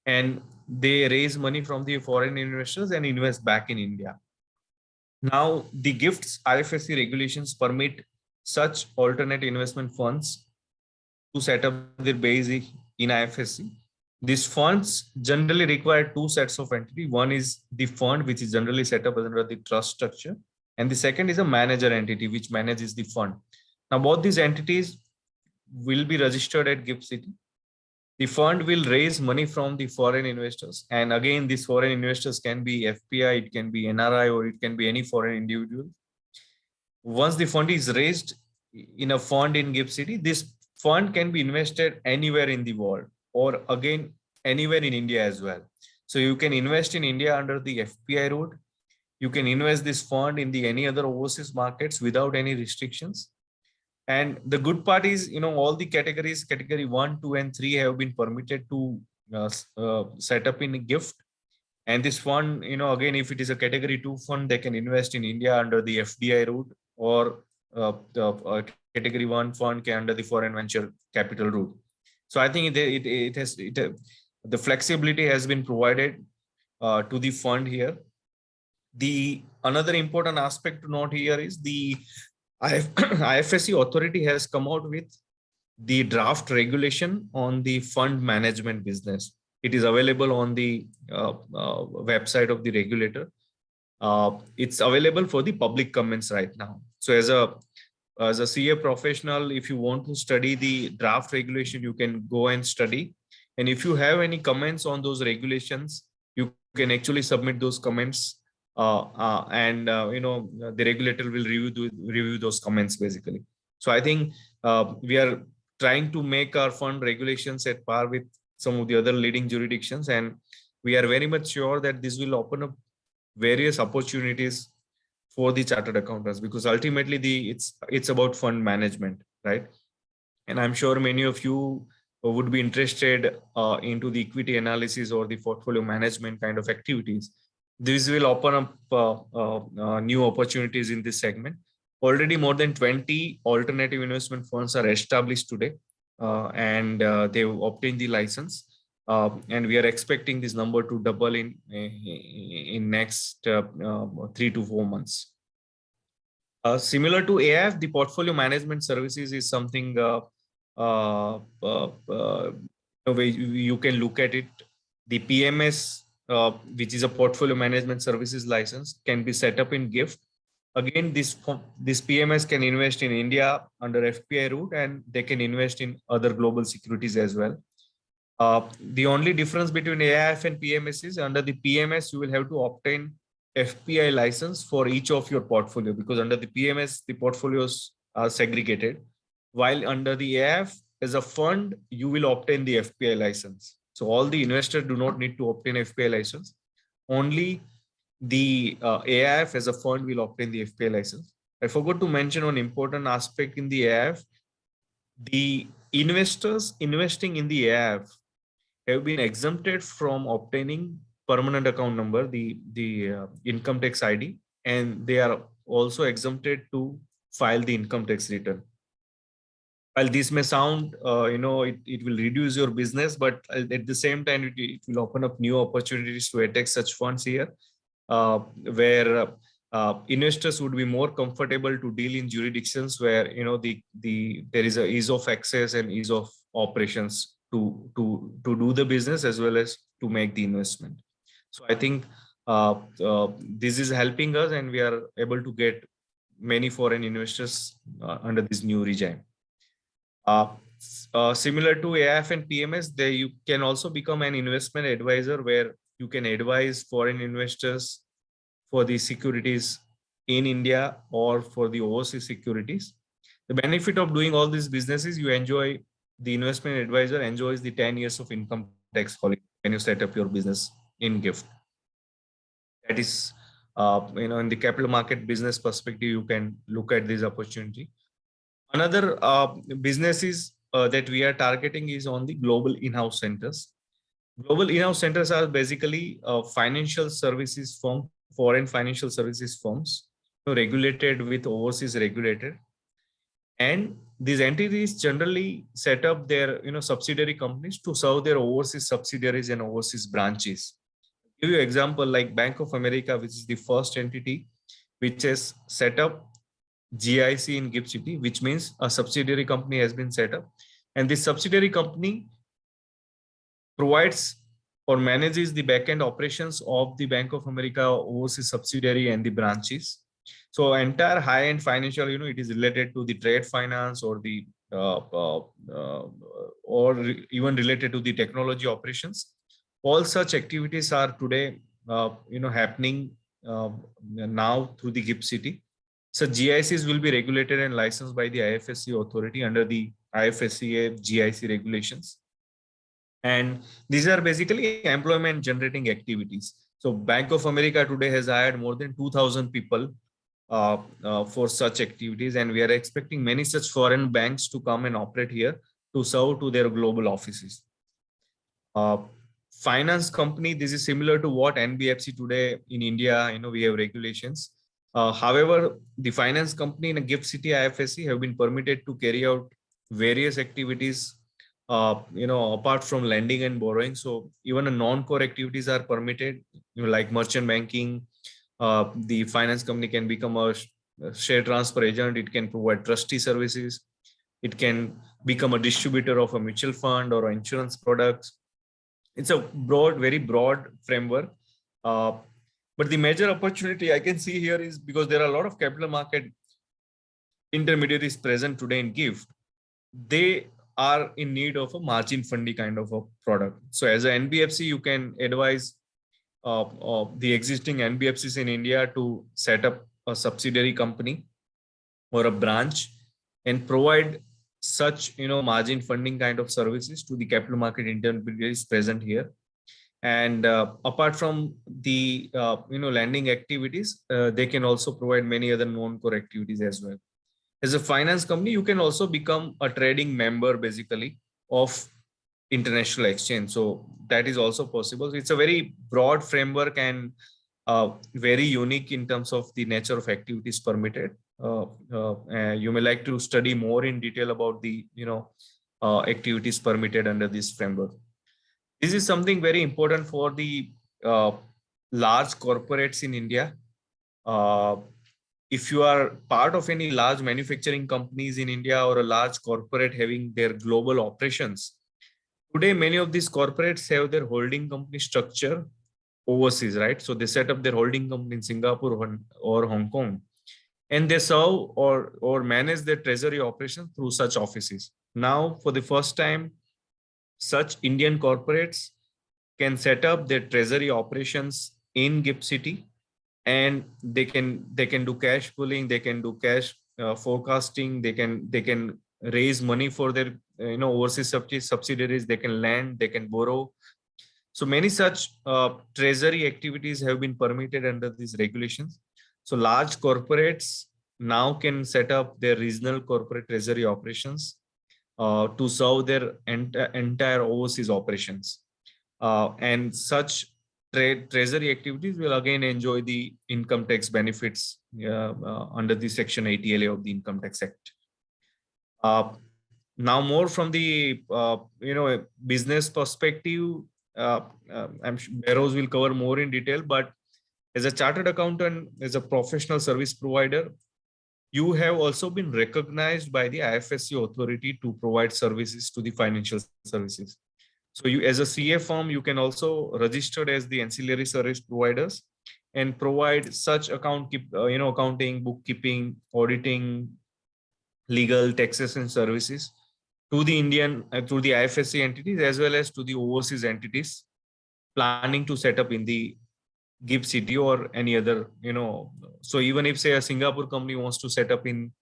and they raise money from the foreign investors and invest back in India. Now, the GIFT's IFSC regulations permit such alternate investment funds to set up their base in IFSC. These funds generally require two sets of entity. One is the fund, which is generally set up under the trust structure, and the second is a manager entity, which manages the fund. Now, both these entities will be registered at GIFT City. The fund will raise money from the foreign investors. And again, these foreign investors can be FPI, it can be NRI, or it can be any foreign individual. Once the fund is raised in a fund in GIFT City, this fund can be invested anywhere in the world, or again, anywhere in India as well. So you can invest in India under the FPI route. You can invest this fund in the any other overseas markets without any restrictions. And the good part is, all the categories, category 1, 2, and 3 have been permitted to set up in a GIFT. And this fund, again, if it is a category 2 fund, they can invest in India under the FDI route, or the category 1 fund can under the foreign venture capital route. So I think the flexibility has been provided to the fund here. The another important aspect to note here is the IFSC authority has come out with the draft regulation on the fund management business. It is available on the website of the regulator. It's available for the public comments right now. So as a CA professional, if you want to study the draft regulation, you can go and study. And if you have any comments on those regulations, you can actually submit those comments. The regulator will review those comments basically. So I think we are trying to make our fund regulations at par with some of the other leading jurisdictions, and we are very much sure that this will open up various opportunities for the chartered accountants, because ultimately it's about fund management, right? And I'm sure many of you would be interested into the equity analysis or the portfolio management kind of activities. This will open up new opportunities in this segment. Already more than 20 alternative investment funds are established today, and they've obtained the license. And we are expecting this number to double in next 3 to 4 months. Similar to AIF, the portfolio management services is something where you can look at it. The PMS, which is a portfolio management services license, can be set up in GIFT. Again, this PMS can invest in India under FPI route, and they can invest in other global securities as well. The only difference between AIF and PMS is under the PMS, you will have to obtain FPI license for each of your portfolio, because under the PMS, the portfolios are segregated, while under the AIF, as a fund, you will obtain the FPI license. So all the investors do not need to obtain FPI license. Only the AIF as a fund will obtain the FPI license. I forgot to mention one important aspect in the AIF. The investors investing in the AIF have been exempted from obtaining permanent account number, the income tax ID, and they are also exempted to file the income tax return. While this may sound, it will reduce your business, but at the same time, it will open up new opportunities to attack such funds here, where investors would be more comfortable to deal in jurisdictions where there is a ease of access and ease of operations to do the business as well as to make the investment. So I think this is helping us, and we are able to get many foreign investors under this new regime. Similar to AIF and PMS, you can also become an investment advisor, where you can advise foreign investors for the securities in India or for the overseas securities. The benefit of doing all these businesses, the investment advisor enjoys the 10 years of income tax holiday when you set up your business in GIFT. That is, in the capital market business perspective, you can look at this opportunity. Another businesses that we are targeting is on the global in-house centers. Global in-house centers are basically financial services firm, foreign financial services firms, regulated with overseas regulated. And these entities generally set up their subsidiary companies to serve their overseas subsidiaries and overseas branches. I'll give you an example like Bank of America, which is the first entity which has set up GIC in GIFT City, which means a subsidiary company has been set up. And this subsidiary company provides or manages the back-end operations of the Bank of America overseas subsidiary and the branches. So entire high-end financial, it is related to the trade finance or the even related to the technology operations. All such activities are today, happening now through the GIFT City. So GICs will be regulated and licensed by the IFSC authority under the IFSC GIC regulations. And these are basically employment generating activities. So Bank of America today has hired more than 2,000 people for such activities. And we are expecting many such foreign banks to come and operate here to serve to their global offices. Finance company, this is similar to what NBFC today in India, we have regulations. However, the finance company in a GIFT City IFSC have been permitted to carry out various activities, apart from lending and borrowing. So even a non-core activities are permitted, like merchant banking. The finance company can become a share transfer agent. It can provide trustee services. It can become a distributor of a mutual fund or insurance products. It's a very broad framework. But the major opportunity I can see here is because there are a lot of capital market intermediaries present today in GIFT. They are in need of a margin funding kind of a product. So as an NBFC, you can advise the existing NBFCs in India to set up a subsidiary company or a branch and provide such margin funding kind of services to the capital market intermediaries present here. And apart from the lending activities, they can also provide many other non-core activities as well. As a finance company, you can also become a trading member basically of international exchange. So that is also possible. So it's a very broad framework and very unique in terms of the nature of activities permitted. You may like to study more in detail about the activities permitted under this framework. This is something very important for the large corporates in India. If you are part of any large manufacturing companies in India or a large corporate having their global operations, today many of these corporates have their holding company structure overseas, right? So they set up their holding company in Singapore or Hong Kong, and they serve or manage their treasury operations through such offices. Now, for the first time, such Indian corporates can set up their treasury operations in GIFT City, and they can do cash pooling, they can do cash forecasting, they can raise money for their overseas subsidiaries, they can lend, they can borrow. So many such treasury activities have been permitted under these regulations. So large corporates now can set up their regional corporate treasury operations to serve their entire overseas operations. And such treasury activities will again enjoy the income tax benefits under the Section 80LA of the Income Tax Act. Now, more from the business perspective, I'm sure Bahroze will cover more in detail. But as a chartered accountant, as a professional service provider, you have also been recognized by the IFSC authority to provide services to the financial services. So you, as a CA firm, you can also register as the ancillary service providers and provide such accounting, bookkeeping, auditing, legal, taxation services to the Indian, through the IFSC entities, as well as to the overseas entities planning to set up in the GIFT City or any other, so even if say a Singapore company wants to set up in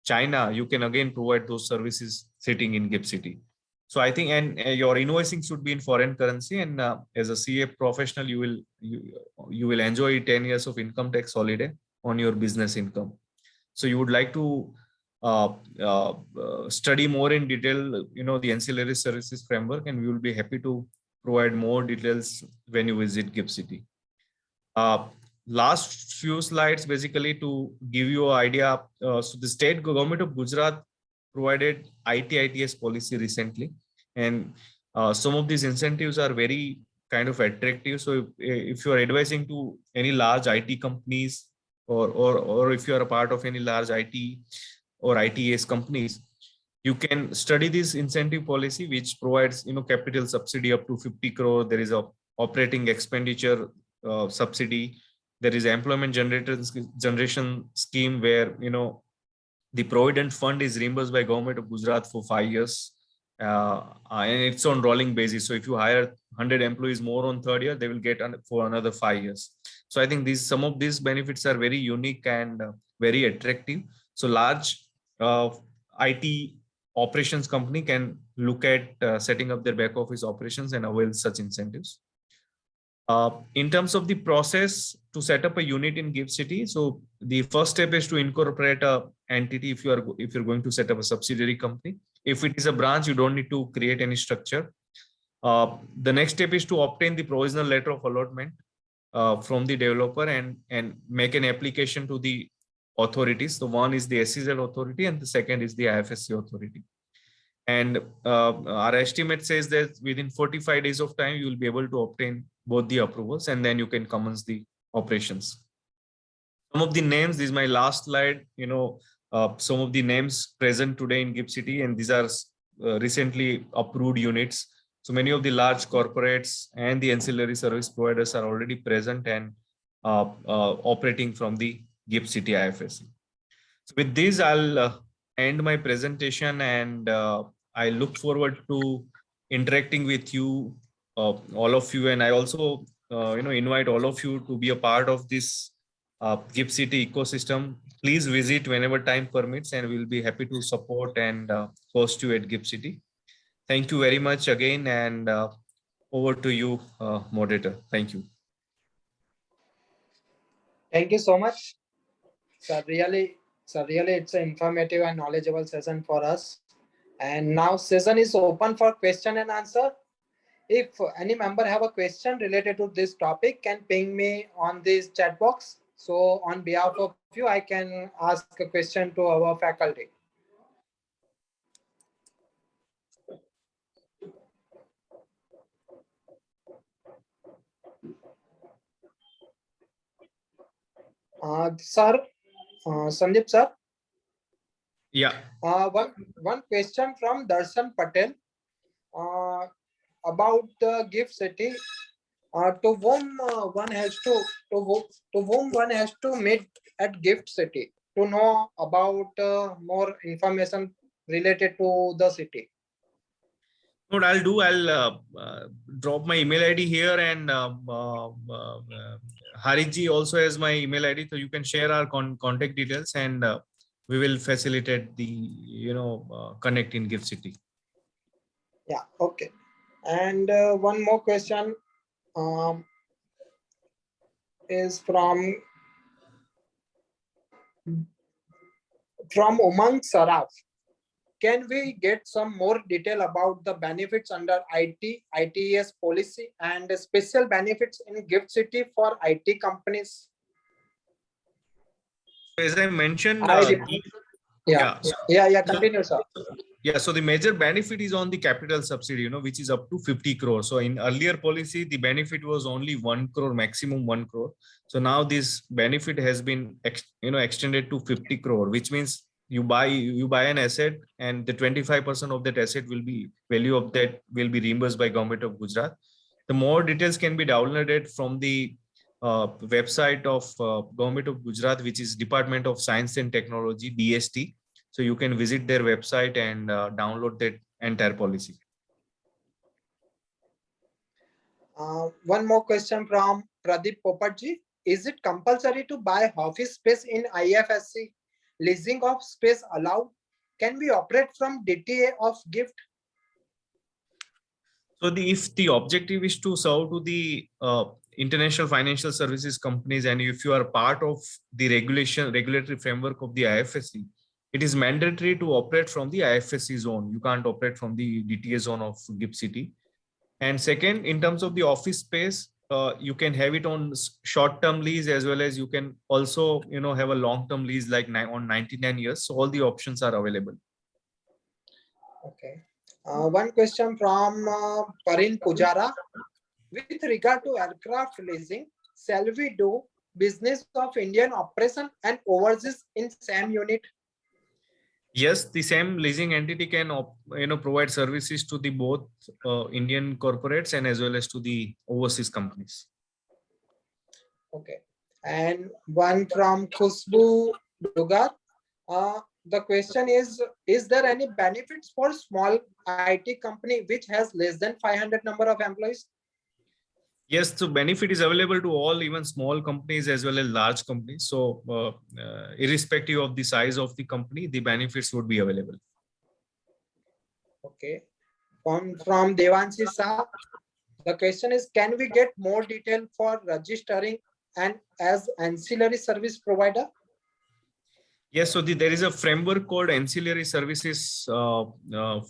China, you can again provide those services sitting in GIFT City. So I think, and your invoicing should be in foreign currency, and as a CA professional, you will enjoy 10 years of income tax holiday on your business income. So you would like to study more in detail, the ancillary services framework, and we will be happy to provide more details when you visit GIFT City. Last few slides basically to give you an idea. So the state government of Gujarat provided IT/ITES policy recently, and some of these incentives are very kind of attractive. So if you are advising to any large IT companies or if you are a part of any large IT or ITS companies, you can study this incentive policy, which provides, capital subsidy up to 50 crore. There is a operating expenditure subsidy. There is employment generation scheme where, the provident fund is reimbursed by government of Gujarat for 5 years. And it's on rolling basis. So if you hire 100 employees more on third year, they will get for another 5 years. So I think some of these benefits are very unique and very attractive. So large IT operations company can look at setting up their back office operations and avail such incentives. In terms of the process to set up a unit in GIFT City, so the first step is to incorporate a entity if you're going to set up a subsidiary company. If it is a branch, you don't need to create any structure. The next step is to obtain the provisional letter of allotment from the developer and make an application to the authorities. The one is the SEZ authority and the second is the IFSC authority. And our estimate says that within 45 days of time, you will be able to obtain both the approvals and then you can commence the operations. Some of the names, this is my last slide, some of the names present today in GIFT City, and these are recently approved units. So many of the large corporates and the ancillary service providers are already present and operating from the GIFT City IFSC. So with this, I'll end my presentation, and I look forward to interacting with you, all of you. And I also, invite all of you to be a part of this GIFT City ecosystem. Please visit whenever time permits, and we'll be happy to support and host you at GIFT City. Thank you very much again, and over to you, moderator. Thank you. Thank you so much. So really, it's an informative and knowledgeable session for us. And now session is open for question and answer. If any member have a question related to this topic, can ping me on this chat box. So on behalf of you, I can ask a question to our faculty. Sir, Sandip sir. Yeah. One question from Darshan Patel about the GIFT City. To whom one has to meet at GIFT City to know about more information related to the city. What I'll do, I'll drop my email ID here, and Hariji also has my email ID, so you can share our contact details, and we will facilitate the connect in GIFT City. Yeah, okay. And one more question is from Umang Saraf. Can we get some more detail about the benefits under ITES policy and special benefits in GIFT City for IT companies? As I mentioned, continue, sir. Yeah, so the major benefit is on the capital subsidy, which is up to 50 crore. So in earlier policy, the benefit was only 1 crore, maximum 1 crore. So now this benefit has been extended to 50 crore, which means you buy an asset, and the 25% of that asset value of that will be reimbursed by government of Gujarat. The more details can be downloaded from the website of government of Gujarat, which is Department of Science and Technology, DST. So you can visit their website and download that entire policy. One more question from Pradeep Popatji. Is it compulsory to buy office space in IFSC? Leasing of space allowed? Can we operate from DTA of GIFT? So if the objective is to serve to the international financial services companies, and if you are part of the regulatory framework of the IFSC, it is mandatory to operate from the IFSC zone. You can't operate from the DTA zone of GIFT City. And second, in terms of the office space, you can have it on short-term lease, as well as you can also, have a long-term lease like on 99 years. So all the options are available. Okay. One question from Parin Pujara. With regard to aircraft leasing, shall we do business of Indian operation and overseas in same unit? Yes, the same leasing entity can provide services to the both Indian corporates and as well as to the overseas companies. Okay. And one from Khushbu Dugar. The question is there any benefits for small IT company which has less than 500 number of employees? Yes, so benefit is available to all, even small companies as well as large companies. So irrespective of the size of the company, the benefits would be available. Okay. From Devanshi Shah, the question is, can we get more detail for registering and as ancillary service provider? Yes, so there is a framework called Ancillary Services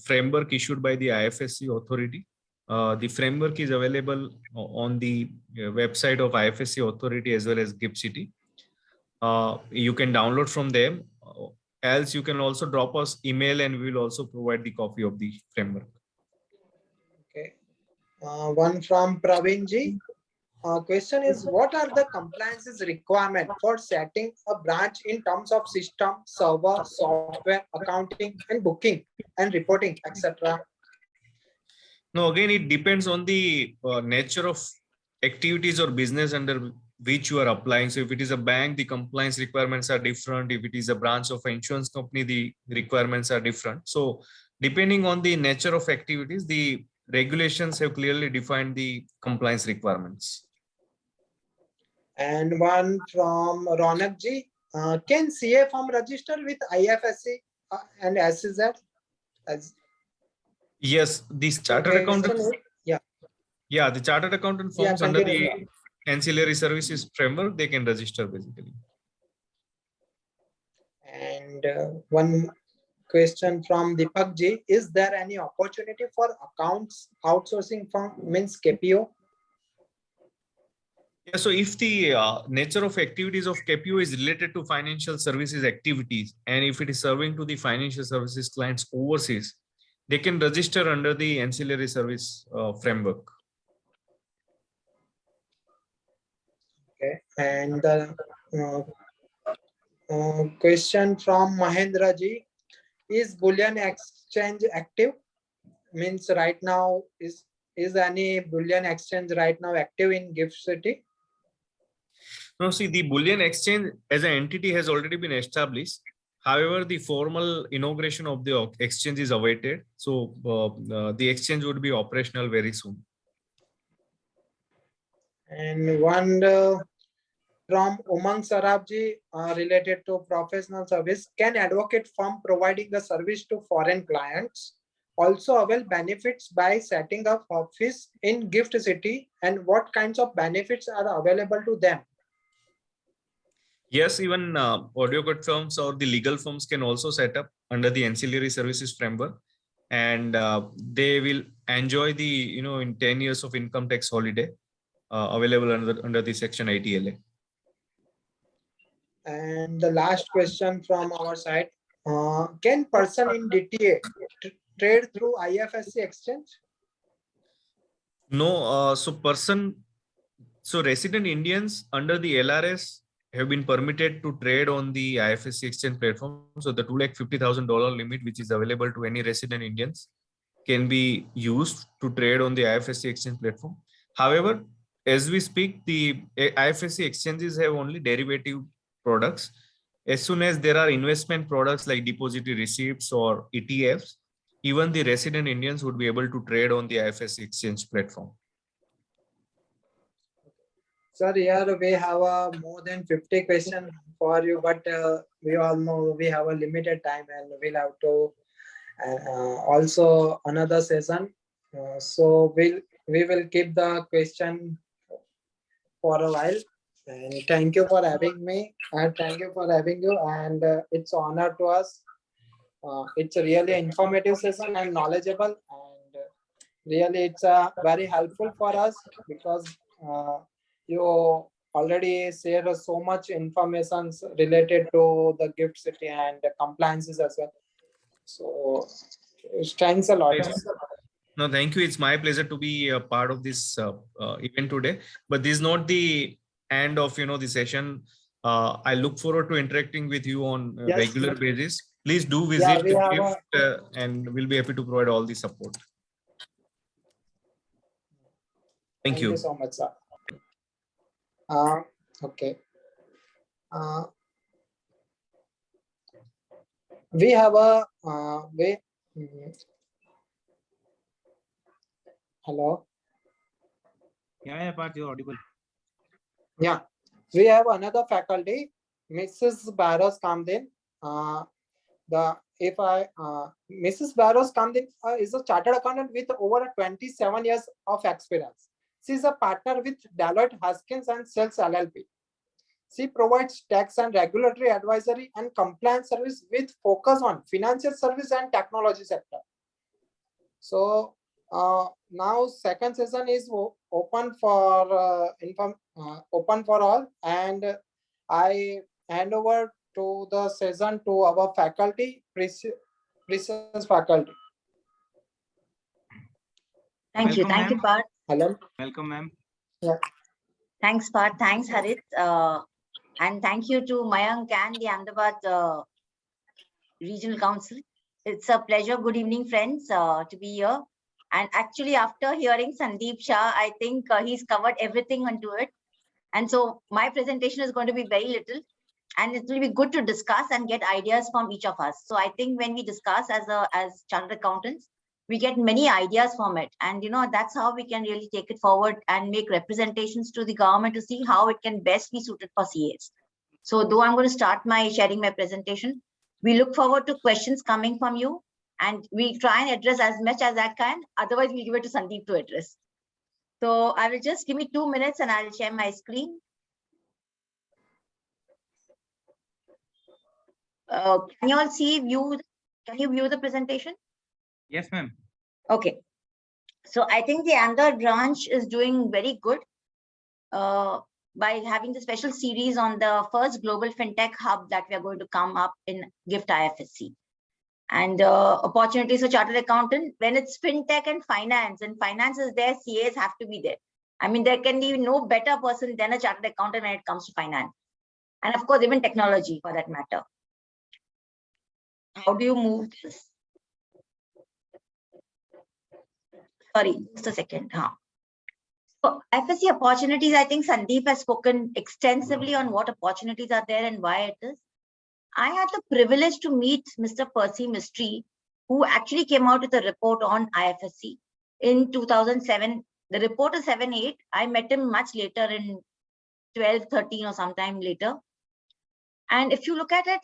Framework issued by the IFSC authority. The framework is available on the website of IFSC authority as well as GIFT City. You can download from them. Else, you can also drop us email and we will also provide the copy of the framework. Okay. One from Praveen Ji. Question is, what are the compliances requirement for setting a branch in terms of system, server, software, accounting, and booking and reporting, etc.? No, again, it depends on the nature of activities or business under which you are applying. So if it is a bank, the compliance requirements are different. If it is a branch of an insurance company, the requirements are different. So depending on the nature of activities, the regulations have clearly defined the compliance requirements. And one from Ronak Ji. Can CA firm register with IFSC and SZ? Yes, these chartered accountants. Yeah. Yeah, the chartered accountant firms under the ancillary services framework, they can register basically. And one question from Deepak Ji. Is there any opportunity for accounts outsourcing firm means KPO? Yeah, so if the nature of activities of KPO is related to financial services activities, and if it is serving to the financial services clients overseas, they can register under the ancillary service framework. Okay. And the question from Mahendra Ji. Is bullion exchange active? Means right now, is any bullion exchange right now active in GIFT City? No, see, the bullion exchange as an entity has already been established. However, the formal inauguration of the exchange is awaited. So the exchange would be operational very soon. And one from Umang Sarabji related to professional service. Can advocate firm providing the service to foreign clients also avail benefits by setting up office in GIFT City, and what kinds of benefits are available to them? Yes, even audio cut firms or the legal firms can also set up under the ancillary services framework, and they will enjoy the in 10 years of income tax holiday available under the Section 80 LA. And the last question from our side: can person in DTA trade through IFSC exchange? No, so resident Indians under the LRS have been permitted to trade on the IFSC exchange platform. So the $250,000 limit, which is available to any resident Indians, can be used to trade on the IFSC exchange platform. However, as we speak, the IFSC exchanges have only derivative products. As soon as there are investment products like depository receipts or ETFs, even the resident Indians would be able to trade on the IFSC exchange platform. Sir, here we have more than 50 questions for you, but we all know we have a limited time and we'll have to also another session. So we will keep the question for a while. And thank you for having me, and thank you for having you. And it's an honor to us. It's a really informative session and knowledgeable, and really it's very helpful for us because you already shared so much information related to the GIFT City and the compliances as well. So thanks a lot. No, thank you. It's my pleasure to be a part of this event today. But this is not the end of the session. I look forward to interacting with you on a Yes. regular basis. Please do Yeah, visit we have Dept, and we'll be happy to provide all the support. Thank Thank you you. so much, sir. Okay. We have a hello. Yeah, Parth, you're audible. Yeah, we have another faculty, Mrs. Bahroze Kamdin. Mrs. Bahroze Kamdin is a chartered accountant with over 27 years of experience. She is a partner with Deloitte Haskins and Sells LLP. She provides tax and regulatory advisory and compliance service with focus on financial service and technology sector. So now second session is open for open for all, and I hand over to the session to our faculty, precious faculty. Thank you. Welcome, Thank you, ma'am. Parth. Hello. Welcome, ma'am. Thanks, Parth. Thanks, Harit. And thank you to Mayank and the Ahmedabad Regional Council. It's a pleasure. Good evening, friends, to be here. And actually, after hearing Sandip Shah, I think he's covered everything onto it. And so my presentation is going to be very little. And it will be good to discuss and get ideas from each of us. So I think when we discuss as chartered accountants, we get many ideas from it. And that's how we can really take it forward and make representations to the government to see how it can best be suited for CAs. So though I'm going to start sharing my presentation, we look forward to questions coming from you, and we try and address as much as I can. Otherwise, we'll give it to Sandip to address. So I will just give me 2 minutes and I'll share my screen. Can you all can you view the presentation? Yes, ma'am. Okay. So I think the Ahmedabad branch is doing very good by having the special series on the first global fintech hub that we are going to come up in GIFT IFSC. And opportunities for chartered accountant, when it's fintech and finance is there, CAs have to be there. I mean, there can be no better person than a chartered accountant when it comes to finance. And of course, even technology for that matter. How do you move this? Sorry, just a second. So IFSC opportunities, I think Sandip has spoken extensively on what opportunities are there and why it is. I had the privilege to meet Mr. Percy Mystery, who actually came out with a report on IFSC in 2007. The report is 7-8. I met him much later in 12, 13 or sometime later. And if you look at it,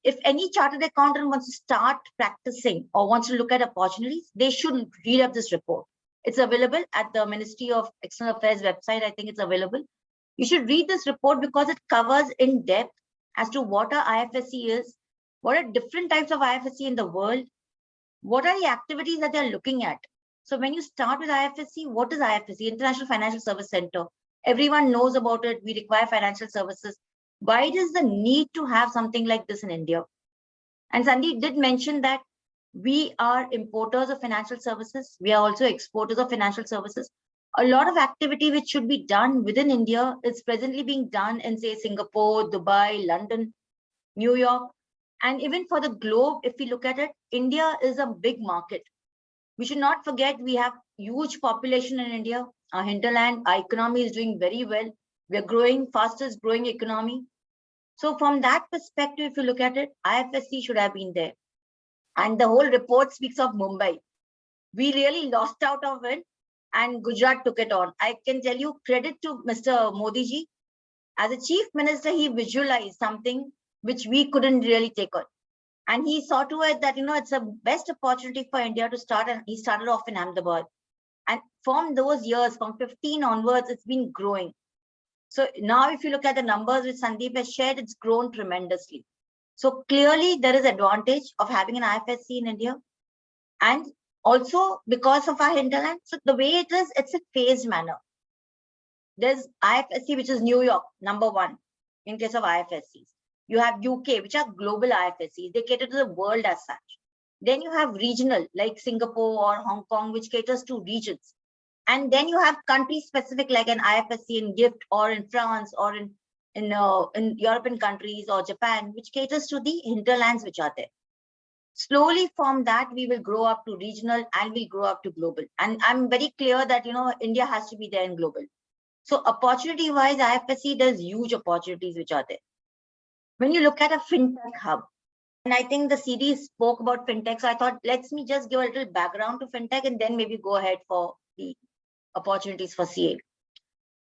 if any chartered accountant wants to start practicing or wants to look at opportunities, they should read up this report. It's available at the Ministry of External Affairs website. I think it's available. You should read this report because it covers in depth as to what our IFSC is, what are different types of IFSC in the world, what are the activities that they're looking at. So when you start with IFSC, what is IFSC? International Financial Service Center. Everyone knows about it. We require financial services. Why is the need to have something like this in India? And Sandeep did mention that we are importers of financial services. We are also exporters of financial services. A lot of activity which should be done within India is presently being done in, say, Singapore, Dubai, London, New York. And even for the globe, if we look at it, India is a big market. We should not forget we have huge population in India. Our hinterland, our economy is doing very well. We are growing, fastest growing economy. So from that perspective, if you look at it, IFSC should have been there. And the whole report speaks of Mumbai. We really lost out of it and Gujarat took it on. I can tell you credit to Mr. Modi ji. As a chief minister, he visualized something which we couldn't really take on. And he saw to it that, it's a best opportunity for India to start. And he started off in Ahmedabad. And from those years, from 15 onwards, it's been growing. So now if you look at the numbers which Sandip has shared, it's grown tremendously. So clearly there is advantage of having an IFSC in India. And also because of our hinterland, so the way it is, it's a phased manner. There's IFSC, which is New York, #1 in case of IFSCs. You have UK, which are global IFSCs. They cater to the world as such. Then you have regional, like Singapore or Hong Kong, which caters to regions. And then you have country specific like an IFSC in GIFT or in France or in European countries or Japan, which caters to the hinterlands which are there. Slowly from that, we will grow up to regional and we'll grow up to global. And I'm very clear that, India has to be there in global. So opportunity wise, IFSC does huge opportunities which are there. When you look at a fintech hub, and I think the CD spoke about fintech, so I thought, let's me just give a little background to fintech and then maybe go ahead for the opportunities for CA.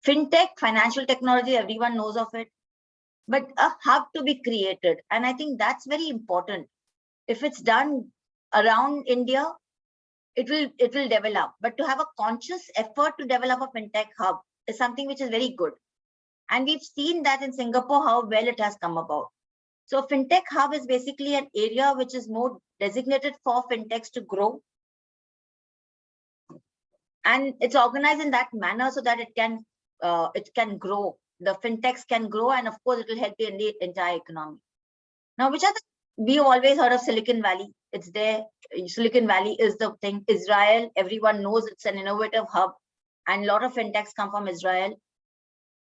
Fintech, financial technology, everyone knows of it, but a hub to be created. And I think that's very important. If it's done around India, it will develop. But to have a conscious effort to develop a fintech hub is something which is very good. And we've seen that in Singapore, how well it has come about. So fintech hub is basically an area which is more designated for fintechs to grow. And it's organized in that manner so that it can grow. The fintechs can grow, and of course, it will help in the entire economy. Now, we've always heard of Silicon Valley. It's there. Silicon Valley is the thing. Israel, everyone knows it's an innovative hub, and a lot of fintechs come from Israel.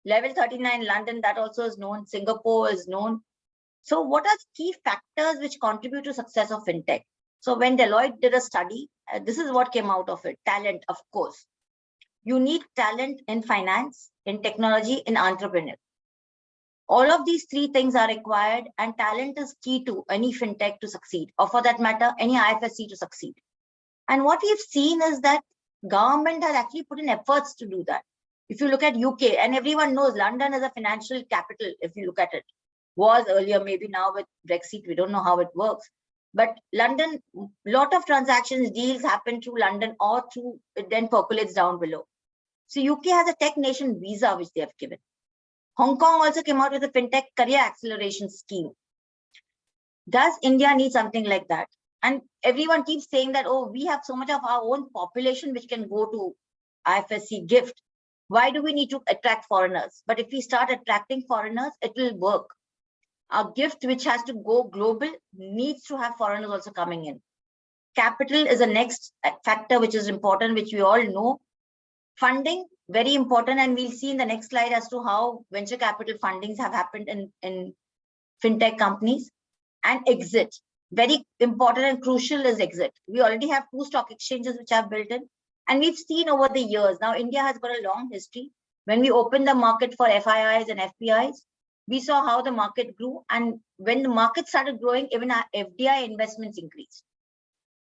Level 39 London, that also is known. Singapore is known. So what are key factors which contribute to success of fintech? So when Deloitte did a study, this is what came out of it. Talent, of course. You need talent in finance, in technology, in entrepreneur. All of these three things are required, and talent is key to any fintech to succeed, or for that matter, any IFSC to succeed. And what we've seen is that government has actually put in efforts to do that. If you look at UK, and everyone knows London is a financial capital, if you look at it, was earlier, maybe now with Brexit, we don't know how it works. But London, lot of transactions, deals happen through London or through, it then percolates down below. So UK has a tech nation visa, which they have given. Hong Kong also came out with a fintech career acceleration scheme. Does India need something like that? And everyone keeps saying that, oh, we have so much of our own population which can go to IFSC GIFT. Why do we need to attract foreigners? But if we start attracting foreigners, it will work. Our GIFT, which has to go global, needs to have foreigners also coming in. Capital is the next factor which is important, which we all know. Funding, very important, and we'll see in the next slide as to how venture capital fundings have happened in fintech companies. And exit, very important and crucial is exit. We already have 2 stock exchanges which are built in, and we've seen over the years. Now, India has got a long history. When we opened the market for FIIs and FPIs, we saw how the market grew, and when the market started growing, even our FDI investments increased.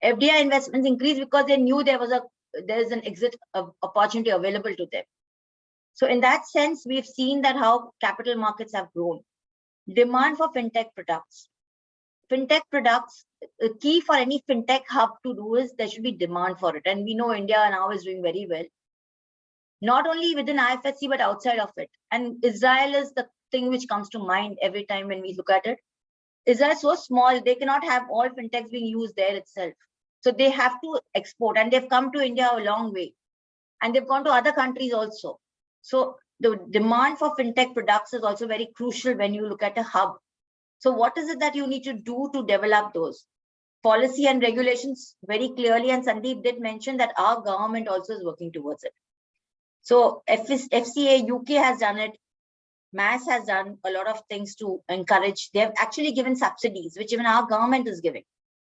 FDI investments increased because they knew there is an exit opportunity available to them. So in that sense, we've seen that how capital markets have grown. Demand for fintech products. Fintech products, the key for any fintech hub to do is there should be demand for it. And we know India now is doing very well, not only within IFSC, but outside of it. And Israel is the thing which comes to mind every time when we look at it. Israel is so small, they cannot have all fintechs being used there itself. So they have to export, and they've come to India a long way, and they've gone to other countries also. So the demand for fintech products is also very crucial when you look at a hub. So what is it that you need to do to develop those? Policy and regulations very clearly, and Sandip did mention that our government also is working towards it. So FCA UK has done it. MAS has done a lot of things to encourage. They have actually given subsidies, which even our government is giving.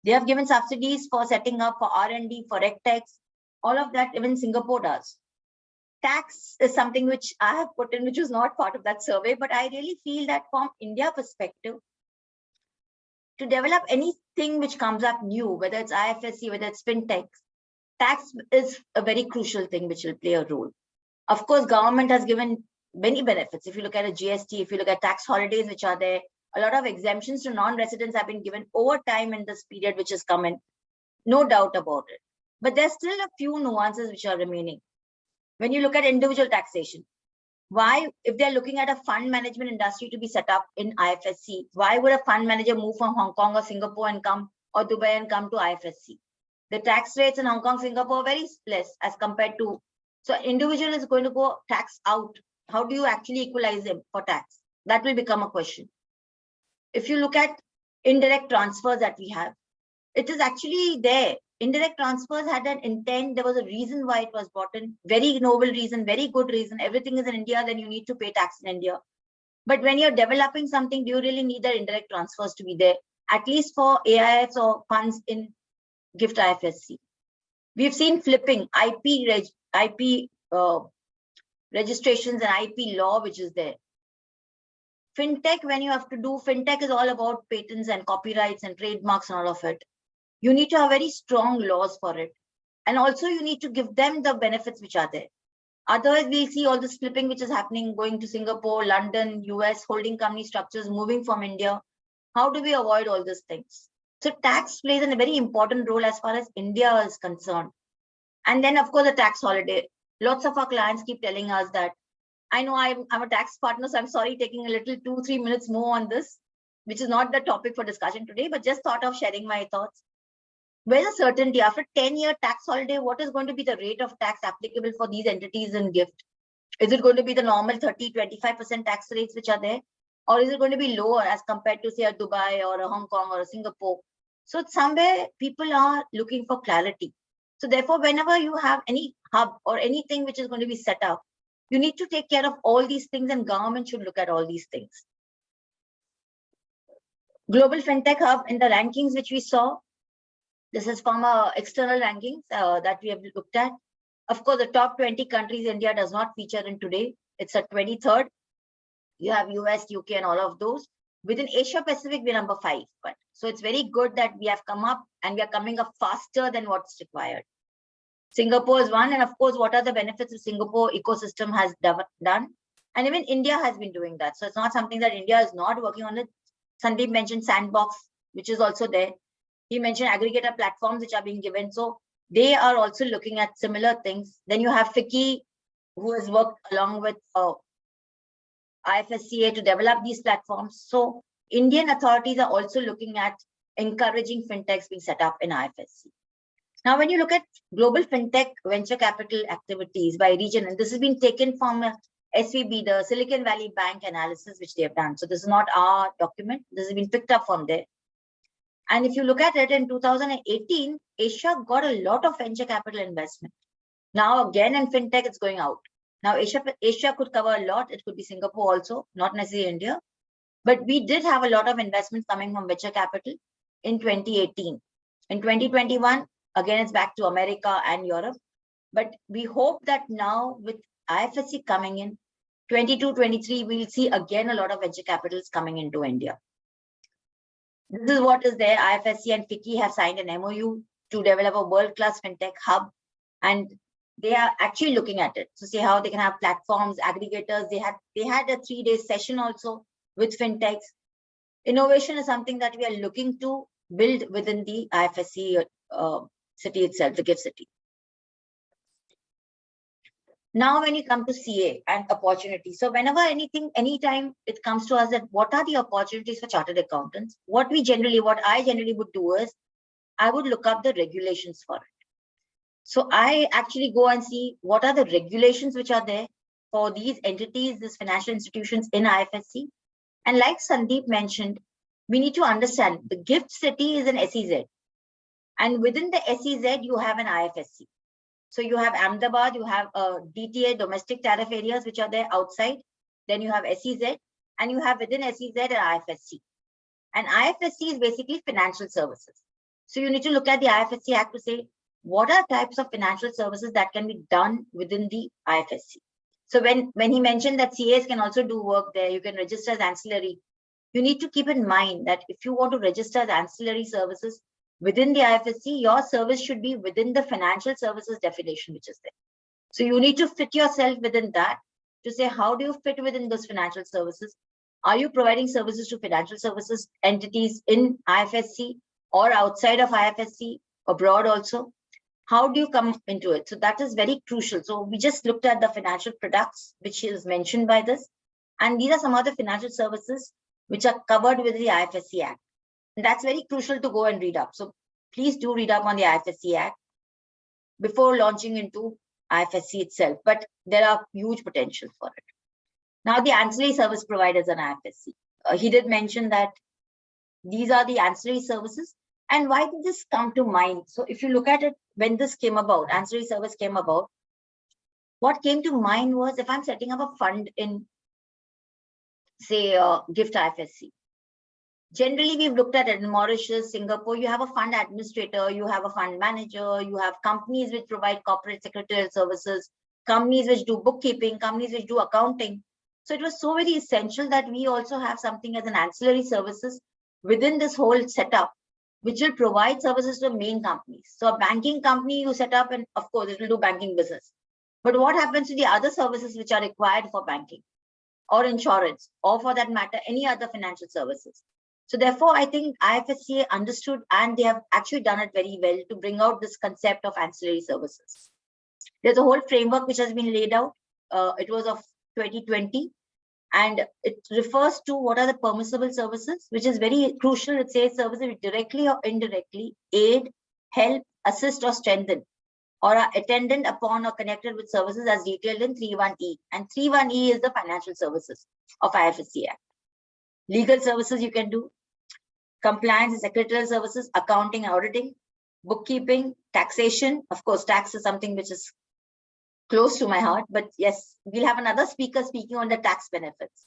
They have given subsidies for setting up, for R&D, for RegTechs, all of that even Singapore does. Tax is something which I have put in, which was not part of that survey, but I really feel that from India perspective, to develop anything which comes up new, whether it's IFSC, whether it's fintech, tax is a very crucial thing which will play a role. Of course, government has given many benefits. If you look at a GST, if you look at tax holidays which are there, a lot of exemptions to non-residents have been given over time in this period which is coming, no doubt about it. But there's still a few nuances which are remaining. When you look at individual taxation, why, if they're looking at a fund management industry to be set up in IFSC, why would a fund manager move from Hong Kong or Singapore and come, or Dubai and come to IFSC? The tax rates in Hong Kong, Singapore are very less as compared to, so individual is going to go tax out. How do you actually equalize them for tax? That will become a question. If you look at indirect transfers that we have, it is actually there. indirect transfers had an intent. There was a reason why it was brought in. Very noble reason, very good reason. Everything is in India, then you need to pay tax in India. But when you're developing something, do you really need the indirect transfers to be there? At least for AIFs or funds in GIFT IFSC. We've seen flipping IP registrations and IP law, which is there. Fintech, when you have to do, fintech is all about patents and copyrights and trademarks and all of it. You need to have very strong laws for it. And also you need to give them the benefits which are there. Otherwise, we'll see all this flipping which is happening, going to Singapore, London, US, holding company structures, moving from India. How do we avoid all these things? So tax plays a very important role as far as India is concerned. And then, of course, the tax holiday. Lots of our clients keep telling us that, I know I'm a tax partner, so I'm sorry taking a little 2-3 minutes more on this, which is not the topic for discussion today, but just thought of sharing my thoughts. Where's the certainty? After 10-year tax holiday, what is going to be the rate of tax applicable for these entities in GIFT? Is it going to be the normal 30-25% tax rates which are there? Or is it going to be lower as compared to, say, a Dubai or a Hong Kong or a Singapore? So somewhere people are looking for clarity. So therefore, whenever you have any hub or anything which is going to be set up, you need to take care of all these things, and government should look at all these things. Global FinTech Hub in the rankings which we saw, this is from external rankings that we have looked at. Of course, the top 20 countries India does not feature in today. It's at 23rd. You have US, UK, and all of those. Within Asia Pacific, we're number 5. So it's very good that we have come up, and we are coming up faster than what's required. Singapore is one, and of course, what are the benefits of Singapore ecosystem has done? And even India has been doing that. So it's not something that India is not working on it. Sandip mentioned Sandbox, which is also there. He mentioned aggregator platforms which are being given. So they are also looking at similar things. Then you have FICCI, who has worked along with IFSCA to develop these platforms. So Indian authorities are also looking at encouraging fintechs being set up in IFSC. Now, when you look at global fintech venture capital activities by region, and this has been taken from SVB, the Silicon Valley Bank analysis, which they have done. So this is not our document. This has been picked up from there. And if you look at it, in 2018, Asia got a lot of venture capital investment. Now, again, in fintech, it's going out. Now, Asia could cover a lot. It could be Singapore also, not necessarily India. But we did have a lot of investments coming from venture capital in 2018. In 2021, again, it's back to America and Europe. But we hope that now with IFSC coming in, 22-23, we'll see again a lot of venture capitals coming into India. This is what is there. IFSC and FICCI have signed an MOU to develop a world-class fintech hub, and they are actually looking at it to see how they can have platforms, aggregators. They had a 3-day session also with fintechs. Innovation is something that we are looking to build within the IFSC city itself, the GIFT city. Now, when you come to CA and opportunities, so whenever anytime it comes to us that what are the opportunities for chartered accountants, what I generally would do is I would look up the regulations for it. So I actually go and see what are the regulations which are there for these entities, these financial institutions in IFSC. And like Sandip mentioned, we need to understand the GIFT city is an SEZ. And within the SEZ, you have an IFSC. So you have Ahmedabad, you have DTA, domestic tariff areas, which are there outside. Then you have SEZ, and you have within SEZ an IFSC. And IFSC is basically financial services. So you need to look at the IFSC Act to say, what are types of financial services that can be done within the IFSC? So when he mentioned that CAs can also do work there, you can register as ancillary. You need to keep in mind that if you want to register as ancillary services within the IFSC, your service should be within the financial services definition, which is there. So you need to fit yourself within that to say, how do you fit within those financial services? Are you providing services to financial services entities in IFSC or outside of IFSC, abroad also? How do you come into it? So that is very crucial. So we just looked at the financial products, which is mentioned by this. And these are some of the financial services which are covered with the IFSC Act. And that's very crucial to go and read up. So please do read up on the IFSC Act before launching into IFSC itself. But there are huge potential for it. Now, the ancillary service providers on IFSC. He did mention that these are the ancillary services. And why did this come to mind? So if you look at it, when this came about, ancillary service came about, what came to mind was if I'm setting up a fund in, say, GIFT IFSC. Generally, we've looked at it in Mauritius, Singapore, you have a fund administrator, you have a fund manager, you have companies which provide corporate secretarial services, companies which do bookkeeping, companies which do accounting. So it was so very essential that we also have something as an ancillary services within this whole setup, which will provide services to main companies. So a banking company you set up, and of course it will do banking business. But what happens to the other services which are required for banking or insurance, or for that matter, any other financial services? So therefore, I think IFSCA understood, and they have actually done it very well to bring out this concept of ancillary services. There's a whole framework which has been laid out. It was of 2020, and it refers to what are the permissible services, which is very crucial. It says services which directly or indirectly aid, help, assist, or strengthen, or are attendant upon or connected with services as detailed in 3.1e. And 3.1e is the financial services of IFSC Act. Legal services you can do, compliance and secretarial services, accounting and auditing, bookkeeping, taxation. Of course, tax is something which is close to my heart, but yes, we'll have another speaker speaking on the tax benefits.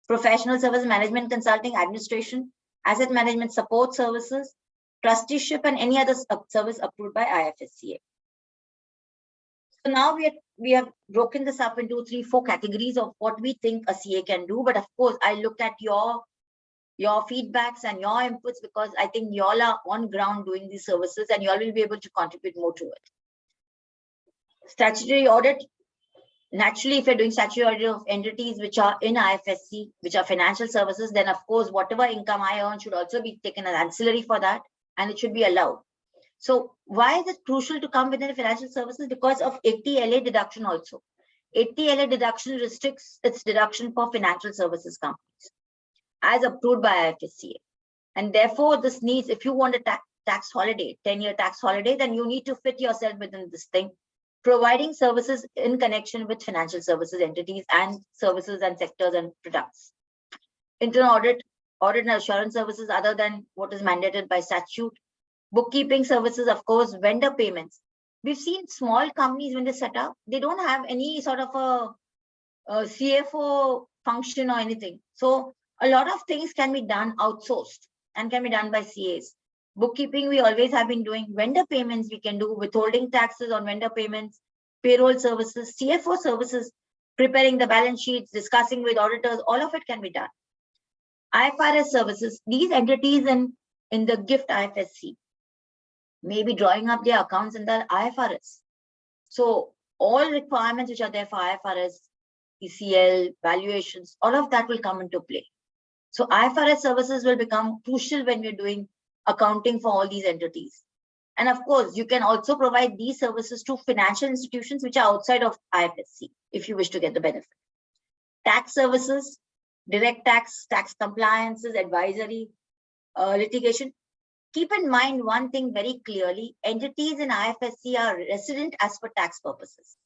Professional service, management consulting, administration, asset management support services, trusteeship, and any other service approved by IFSCA. So now we have broken this up into 3-4 categories of what we think a CA can do. But of course, I look at your feedbacks and your inputs, because I think y'all are on ground doing these services, and y'all will be able to contribute more to it. Statutory audit. Naturally, if you're doing statutory audit of entities which are in IFSC, which are financial services, then of course, whatever income I earn should also be taken as ancillary for that, and it should be allowed. So why is it crucial to come within the financial services? Because of 80LA deduction also. 80LA deduction restricts its deduction for financial services companies as approved by IFSCA. And therefore, this needs, if you want a tax holiday, 10-year tax holiday, then you need to fit yourself within this thing, providing services in connection with financial services entities and services and sectors and products. Internal audit and assurance services other than what is mandated by statute. Bookkeeping services, of course, vendor payments. We've seen small companies when they set up, they don't have any sort of a CFO function or anything. So a lot of things can be done outsourced and can be done by CAs. Bookkeeping, we always have been doing. Vendor payments, we can do withholding taxes on vendor payments, payroll services, CFO services, preparing the balance sheets, discussing with auditors, all of it can be done. IFRS services, these entities in the GIFT IFSC may be drawing up their accounts in the IFRS. So all requirements which are there for IFRS, ECL, valuations, all of that will come into play. So IFRS services will become crucial when we're doing accounting for all these entities. And of course, you can also provide these services to financial institutions which are outside of IFSC, if you wish to get the benefit. Tax services, direct tax, tax compliances, advisory, litigation. Keep in mind one thing very clearly, entities in IFSC are resident as per tax purposes.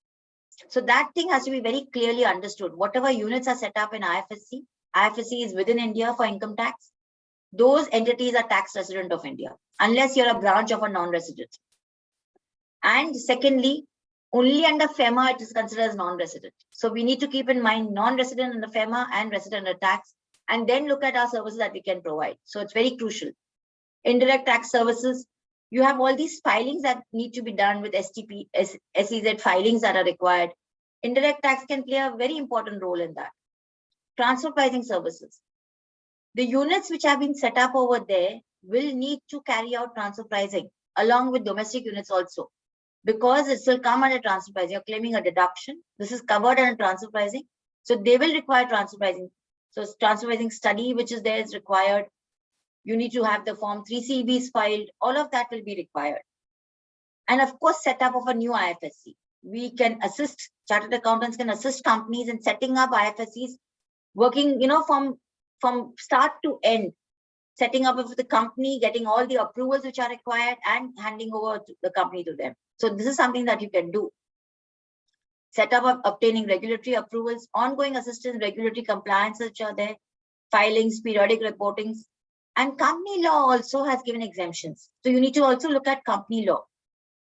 So that thing has to be very clearly understood. Whatever units are set up in IFSC, IFSC is within India for income tax. Those entities are tax resident of India, unless you're a branch of a non-resident. And secondly, only under FEMA it is considered as non-resident. So we need to keep in mind non-resident under FEMA and resident under tax, and then look at our services that we can provide. So it's very crucial. Indirect tax services, you have all these filings that need to be done with STP, SEZ filings that are required. Indirect tax can play a very important role in that. Transfer pricing services. The units which have been set up over there will need to carry out transfer pricing along with domestic units also, because it will come under transfer pricing. You're claiming a deduction. This is covered under transfer pricing. So they will require transfer pricing. So transfer pricing study, which is there, is required. You need to have the form 3CBs filed. All of that will be required. And of course, setup of a new IFSC. We can assist, chartered accountants can assist companies in setting up IFSCs, working, from start to end, setting up of the company, getting all the approvals which are required and handing over to the company to them. So this is something that you can do. Set up of obtaining regulatory approvals, ongoing assistance, regulatory compliance which are there, filings, periodic reportings, And company law also has given exemptions. So you need to also look at company law.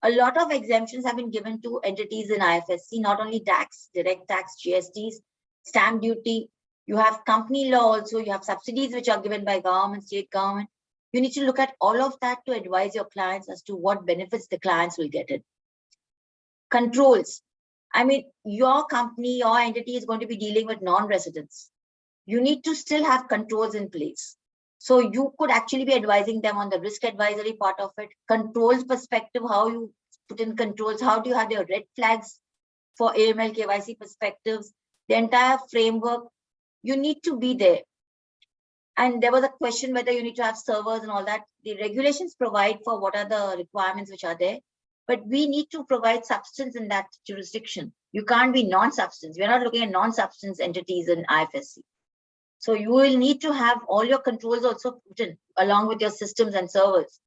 A lot of exemptions have been given to entities in IFSC, not only tax, direct tax, GSTs, stamp duty. You have company law also, you have subsidies which are given by government, state government. You need to look at all of that to advise your clients as to what benefits the clients will get it. Controls. I mean, your company, your entity is going to be dealing with non-residents. You need to still have controls in place. So you could actually be advising them on the risk advisory part of it, controls perspective, how you put in controls, how do you have your red flags for AML, KYC perspectives, the entire framework, you need to be there. And there was a question whether you need to have servers and all that. The regulations provide for what are the requirements which are there, but we need to provide substance in that jurisdiction. You can't be non-substance. We're not looking at non-substance entities in IFSC. So you will need to have all your controls also put in along with your systems and servers.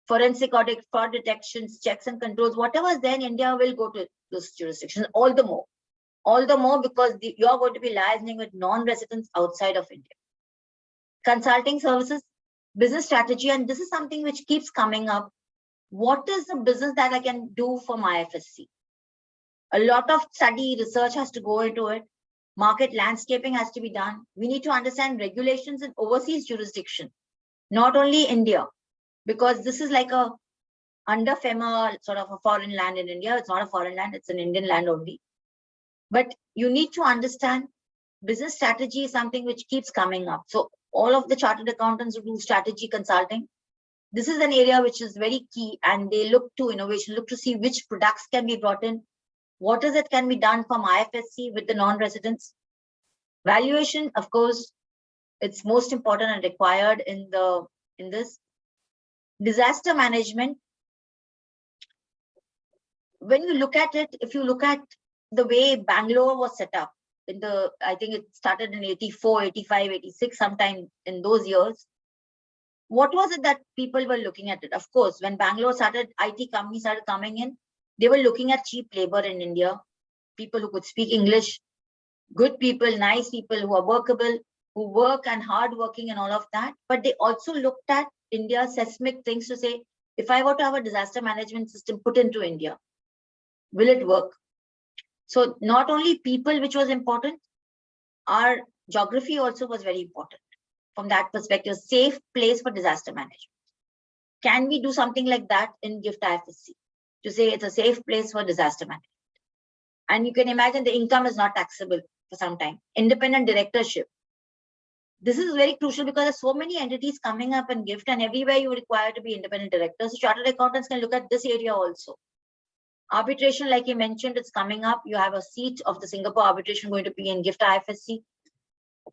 Forensic audit, fraud detections, checks and controls, whatever is there in India will go to those jurisdictions, all the more. All the more because you're going to be liaising with non-residents outside of India. Consulting services, business strategy, and this is something which keeps coming up. What is the business that I can do for my IFSC? A lot of study, research has to go into it. Market landscaping has to be done. We need to understand regulations in overseas jurisdiction, not only India, because this is like a under FEMA sort of a foreign land in India. It's not a foreign land, it's an Indian land only. But you need to understand business strategy is something which keeps coming up. So all of the chartered accountants who do strategy consulting, this is an area which is very key, and they look to innovation, look to see which products can be brought in. What is it can be done from IFSC with the non-residents? Valuation, of course, it's most important and required in this. Disaster management. When you look at it, if you look at the way Bangalore was set up in the, I think it started in 84, 85, 86, sometime in those years. What was it that people were looking at it? Of course, when Bangalore started, IT companies started coming in, they were looking at cheap labor in India, people who could speak English, good people, nice people who are workable, who work and hardworking and all of that. But they also looked at India's seismic things to say, if I were to have a disaster management system put into India, will it work? So not only people, which was important, our geography also was very important from that perspective, safe place for disaster management. Can we do something like that in GIFT IFSC to say it's a safe place for disaster management? And you can imagine the income is not taxable for some time. Independent directorship. This is very crucial because there's so many entities coming up in GIFT, and everywhere you require to be independent directors. So chartered accountants can look at this area also. Arbitration, like you mentioned, it's coming up. You have a seat of the Singapore arbitration going to be in GIFT IFSC.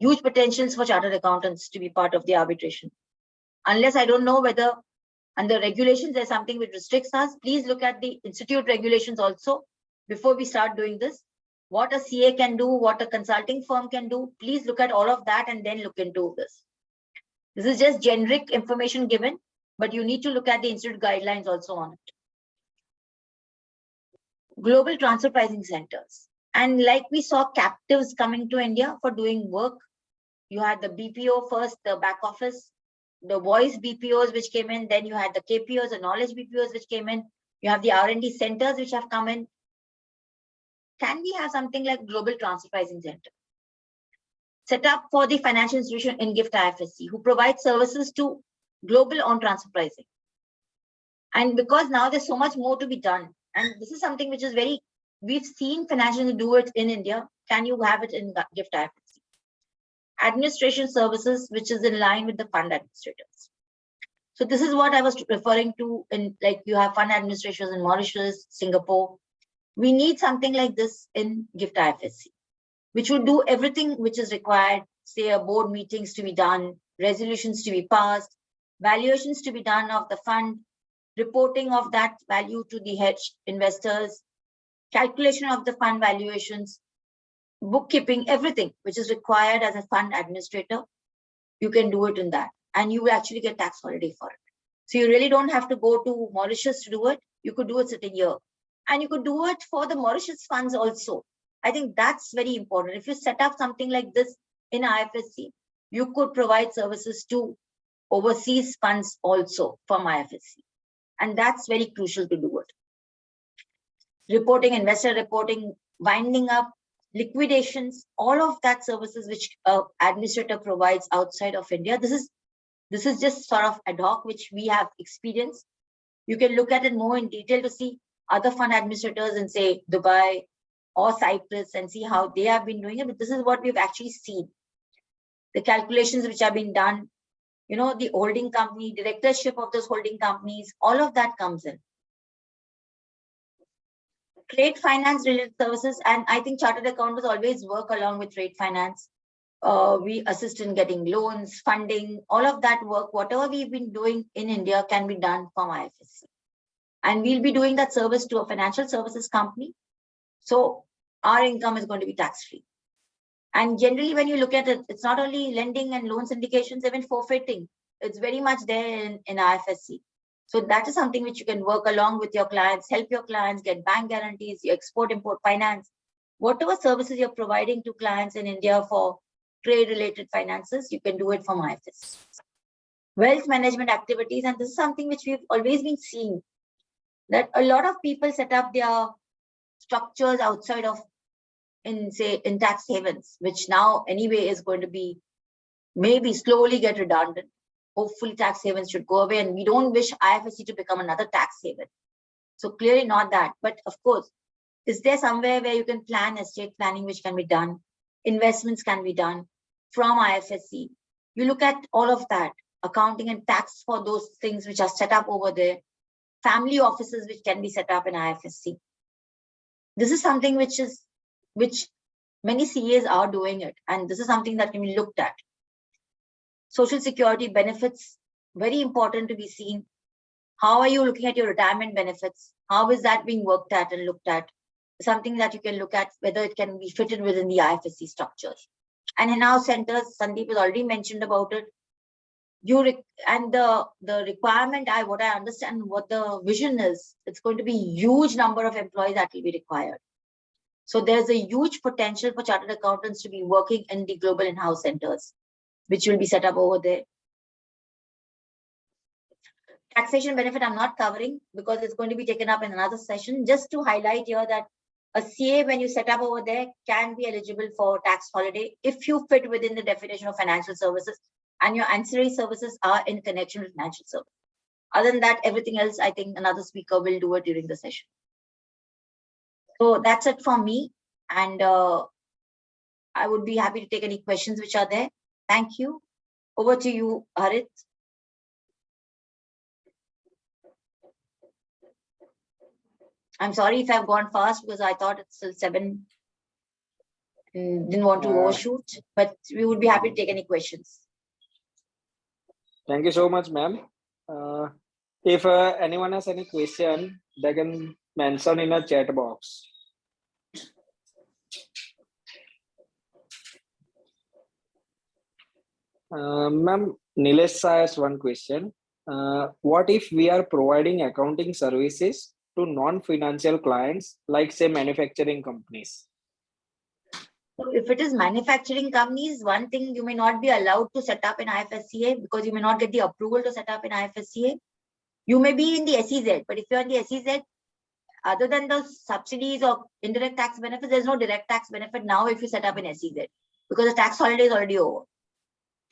Huge potentials for chartered accountants to be part of the arbitration. Unless I don't know whether under regulations there's something which restricts us, please look at the institute regulations also before we start doing this. What a CA can do, what a consulting firm can do, please look at all of that and then look into this. This is just generic information given, but you need to look at the institute guidelines also on it. Global transfer pricing centers. And like we saw captives coming to India for doing work. You had the BPO first, the back office, the voice BPOs which came in, then you had the KPOs, the knowledge BPOs which came in. You have the R&D centers which have come in. Can we have something like global transfer pricing center? Set up for the financial institution in GIFT IFSC who provide services to global on transfer pricing. And because now there's so much more to be done, and this is something which is very, we've seen financials do it in India. Can you have it in GIFT IFSC? Administration services, which is in line with the fund administrators. So this is what I was referring to in, like, you have fund administrators in Mauritius, Singapore. We need something like this in GIFT IFSC, which would do everything which is required, say a board meetings to be done, resolutions to be passed, valuations to be done of the fund, reporting of that value to the hedge investors, calculation of the fund valuations, bookkeeping, everything which is required as a fund administrator, you can do it in that. And you will actually get tax holiday for it. So you really don't have to go to Mauritius to do it. You could do it sitting here. And you could do it for the Mauritius funds also. I think that's very important. If you set up something like this in IFSC, you could provide services to overseas funds also from IFSC. And that's very crucial to do it. Reporting, investor reporting, winding up, liquidations, all of that services which administrator provides outside of India. This is just sort of ad hoc, which we have experienced. You can look at it more in detail to see other fund administrators in, say, Dubai or Cyprus and see how they have been doing it. But this is what we've actually seen. The calculations which have been done, you know, the holding company, directorship of those holding companies, all of that comes in. Trade finance related services, and I think chartered accountants always work along with trade finance. We assist in getting loans, funding, all of that work, whatever we've been doing in India can be done from IFSC. And we'll be doing that service to a financial services company. So our income is going to be tax-free. And generally, when you look at it, it's not only lending and loan syndications, even forfeiting. It's very much there in IFSC. So that is something which you can work along with your clients, help your clients get bank guarantees, your export, import, finance, whatever services you're providing to clients in India for trade-related finances, you can do it from IFSC. Wealth management activities, and this is something which we've always been seeing, that a lot of people set up their structures outside of, in tax havens, which now anyway is going to be maybe slowly get redundant. Hopefully tax havens should go away, and we don't wish IFSC to become another tax haven. So clearly not that. But of course, is there somewhere where you can plan estate planning, which can be done? Investments can be done from IFSC. You look at all of that, accounting and tax for those things which are set up over there, family offices which can be set up in IFSC. This is something which many CAs are doing it, and this is something that can be looked at. Social security benefits, very important to be seen. How are you looking at your retirement benefits? How is that being worked at and looked at? Something that you can look at whether it can be fitted within the IFSC structures. And in-house centers, Sandip has already mentioned about it. The requirement, what I understand, what the vision is, it's going to be huge number of employees that will be required. So there's a huge potential for chartered accountants to be working in the global in-house centers, which will be set up over there. Taxation benefit I'm not covering because it's going to be taken up in another session. Just to highlight here that a CA, when you set up over there, can be eligible for tax holiday if you fit within the definition of financial services and your ancillary services are in connection with financial service. Other than that, everything else, I think another speaker will do it during the session. So that's it from me. And I would be happy to take any questions which are there. Thank you. Over to you, Harit. I'm sorry if I've gone fast because I thought it's still 7 and didn't want to overshoot, but we would be happy to take any questions. Thank you so much, ma'am. If anyone has any question, they can mention in a chat box. Ma'am, Nilesh has one question. What if we are providing accounting services to non-financial clients, like say manufacturing companies? So if it is manufacturing companies, one thing you may not be allowed to set up in IFSCA because you may not get the approval to set up in IFSCA. You may be in the SEZ, but if you're in the SEZ, other than the subsidies or indirect tax benefits, there's no direct tax benefit now if you set up in SEZ because the tax holiday is already over.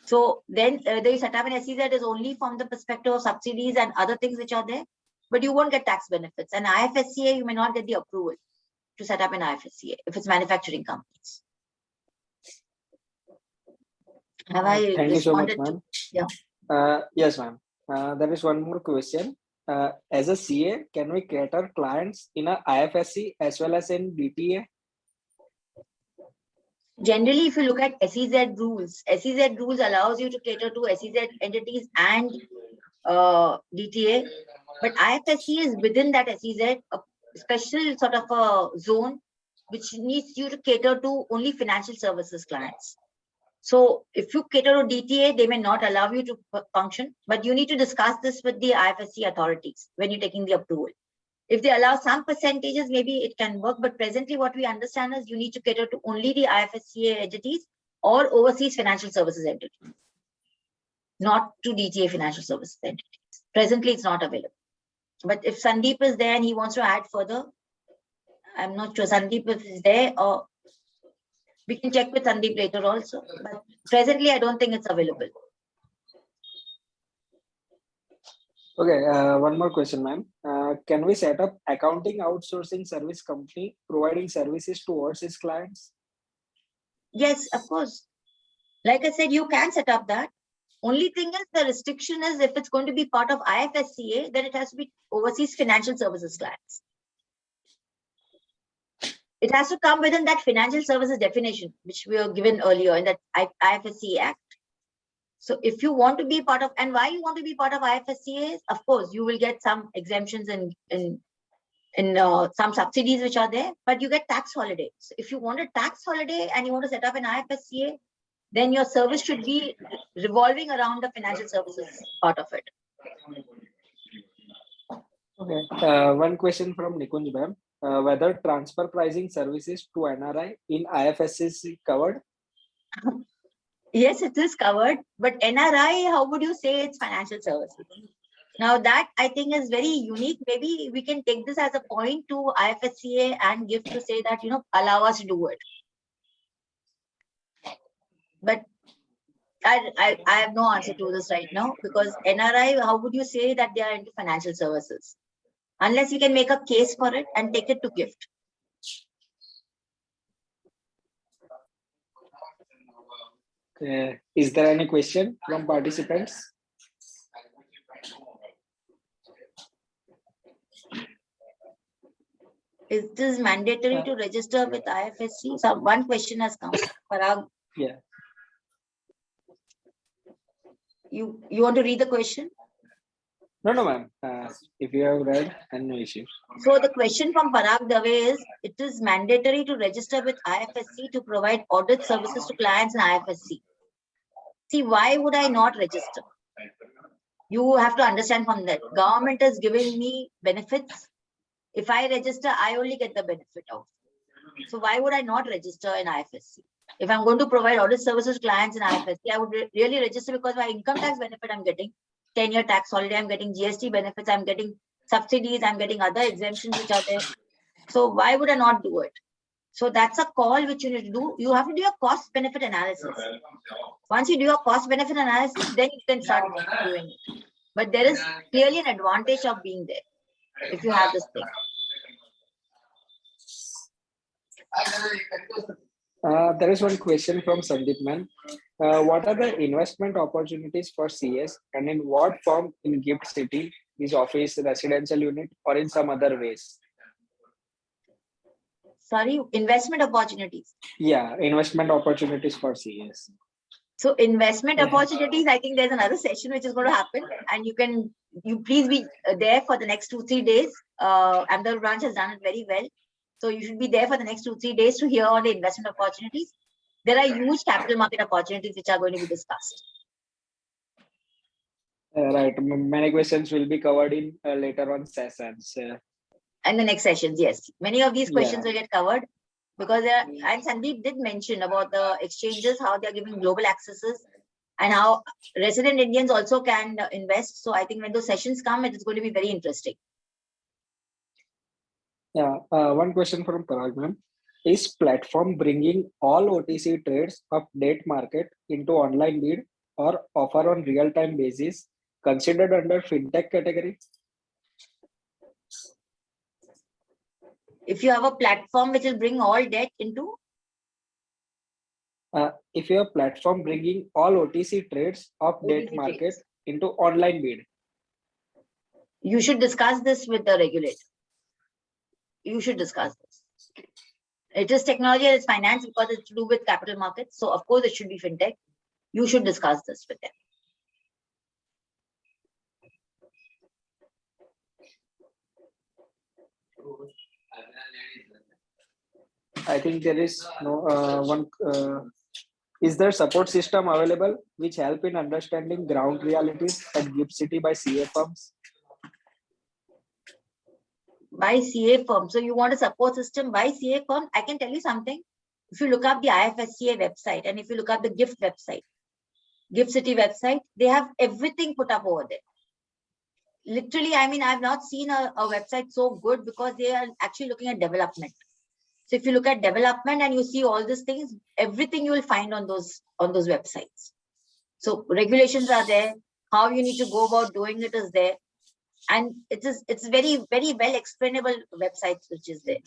So then you set up in SEZ is only from the perspective of subsidies and other things which are there, but you won't get tax benefits. And IFSCA, you may not get the approval to set up in IFSCA if it's manufacturing companies. Have I responded to? Yeah. Yes, ma'am. There is one more question. As a CA, can we cater clients in a IFSC as well as in DTA? Generally, if you look at SEZ rules allows you to cater to SEZ entities and DTA, but IFSC is within that SEZ, a special sort of a zone which needs you to cater to only financial services clients. So if you cater to DTA, they may not allow you to function, but you need to discuss this with the IFSC authorities when you're taking the approval. If they allow some percentages, maybe it can work, but presently what we understand is you need to cater to only the IFSCA entities or overseas financial services entities. not to DTA financial services entities. Presently, it's not available. But if Sandip is there and he wants to add further, I'm not sure Sandip if is there, or we can check with Sandip later also. But presently, I don't think it's available. Okay, one more question, ma'am. Can we set up accounting outsourcing service company providing services to overseas clients? Yes, of course. Like I said, you can set up that. Only thing is the restriction is if it's going to be part of IFSCA, then it has to be overseas financial services clients. It has to come within that financial services definition, which we were given earlier in that IFSC Act. So if you want to be part of, and why you want to be part of IFSCA is, of course, you will get some exemptions in some subsidies which are there, but you get tax holiday. So if you want a tax holiday and you want to set up an IFSCA, then your service should be revolving around the financial services part of it. Okay, one question from Nikunj ma'am. Whether transfer pricing services to NRI in IFSC is covered? Yes, it is covered, but NRI, how would you say it's financial services? Now that I think is very unique. Maybe we can take this as a point to IFSCA and give to say that, allow us to do it. But I have no answer to this right now, because NRI, how would you say that they are into financial services? Unless you can make a case for it and take it to gift. Is there any question from participants? It is mandatory to register with IFSC. So one question has come. Parag, Yeah. you want to read the question? No, ma'am. If you have read, and no issue. So the question from Parag Dave is, it is mandatory to register with IFSC to provide audit services to clients in IFSC. See, why would I not register? You have to understand from that. Government is giving me benefits. If I register, I only get the benefit of. So why would I not register in IFSC? If I'm going to provide audit services to clients in IFSC, I would really register because my income tax benefit I'm getting, 10-year tax holiday, I'm getting GST benefits, I'm getting subsidies, I'm getting other exemptions which are there. So why would I not do it? So that's a call which you need to do. You have to do a cost benefit analysis. Once you do your cost benefit analysis, then you can start doing it. But there is clearly an advantage of being there if you have this thing. There is one question from Sandip man. What are the investment opportunities for CS, and in what form in Gift City, is office, residential unit, or in some other ways? Sorry, investment opportunities. Yeah, investment opportunities for CS. So investment opportunities, I think there's another session which is going to happen, and you please be there for the next 2-3 days. Ahmedabad branch has done it very well. So you should be there for the next 2-3 days to hear on the investment opportunities. There are huge capital market opportunities which are going to be discussed. Right, many questions will be covered in later on sessions. And the next sessions, yes. Many of these questions will get covered because and Sandip did mention about the exchanges, how they are giving global accesses and how resident Indians also can invest. So I think when those sessions come, it is going to be very interesting. Yeah, one question from Parag ma'am. Is platform bringing all OTC trades of debt market into online bid or offer on real-time basis considered under fintech category? If you have a platform which will bring all debt into? If your platform bringing all OTC trades of debt market into online bid. You should discuss this with the regulator. You should discuss this. It is technology and it's finance because it's to do with capital markets. So of course it should be fintech. You should discuss this with them. I think there is no is there support system available which help in understanding ground realities at Gift City by CA firms? By CA firm. So you want a support system by CA firm? I can tell you something. If you look up the IFSCA website and if you look up the GIFT website, Gift City website, they have everything put up over there. Literally, I mean, I've not seen a website so good because they are actually looking at development. So if you look at development and you see all these things, everything you will find on those websites. So regulations are there. How you need to go about doing it is there. And it's very, very well explainable websites which is there.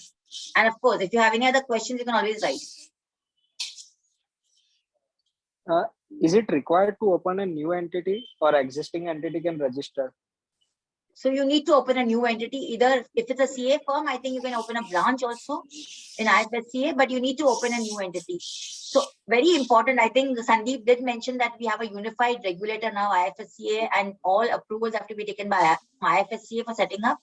And of course, if you have any other questions, you can always write. Is it required to open a new entity or existing entity can register? So you need to open a new entity. Either if it's a CA firm, I think you can open a branch also in IFSCA, but you need to open a new entity. So very important. I think Sandip did mention that we have a unified regulator now, IFSCA, and all approvals have to be taken by IFSCA for setting up.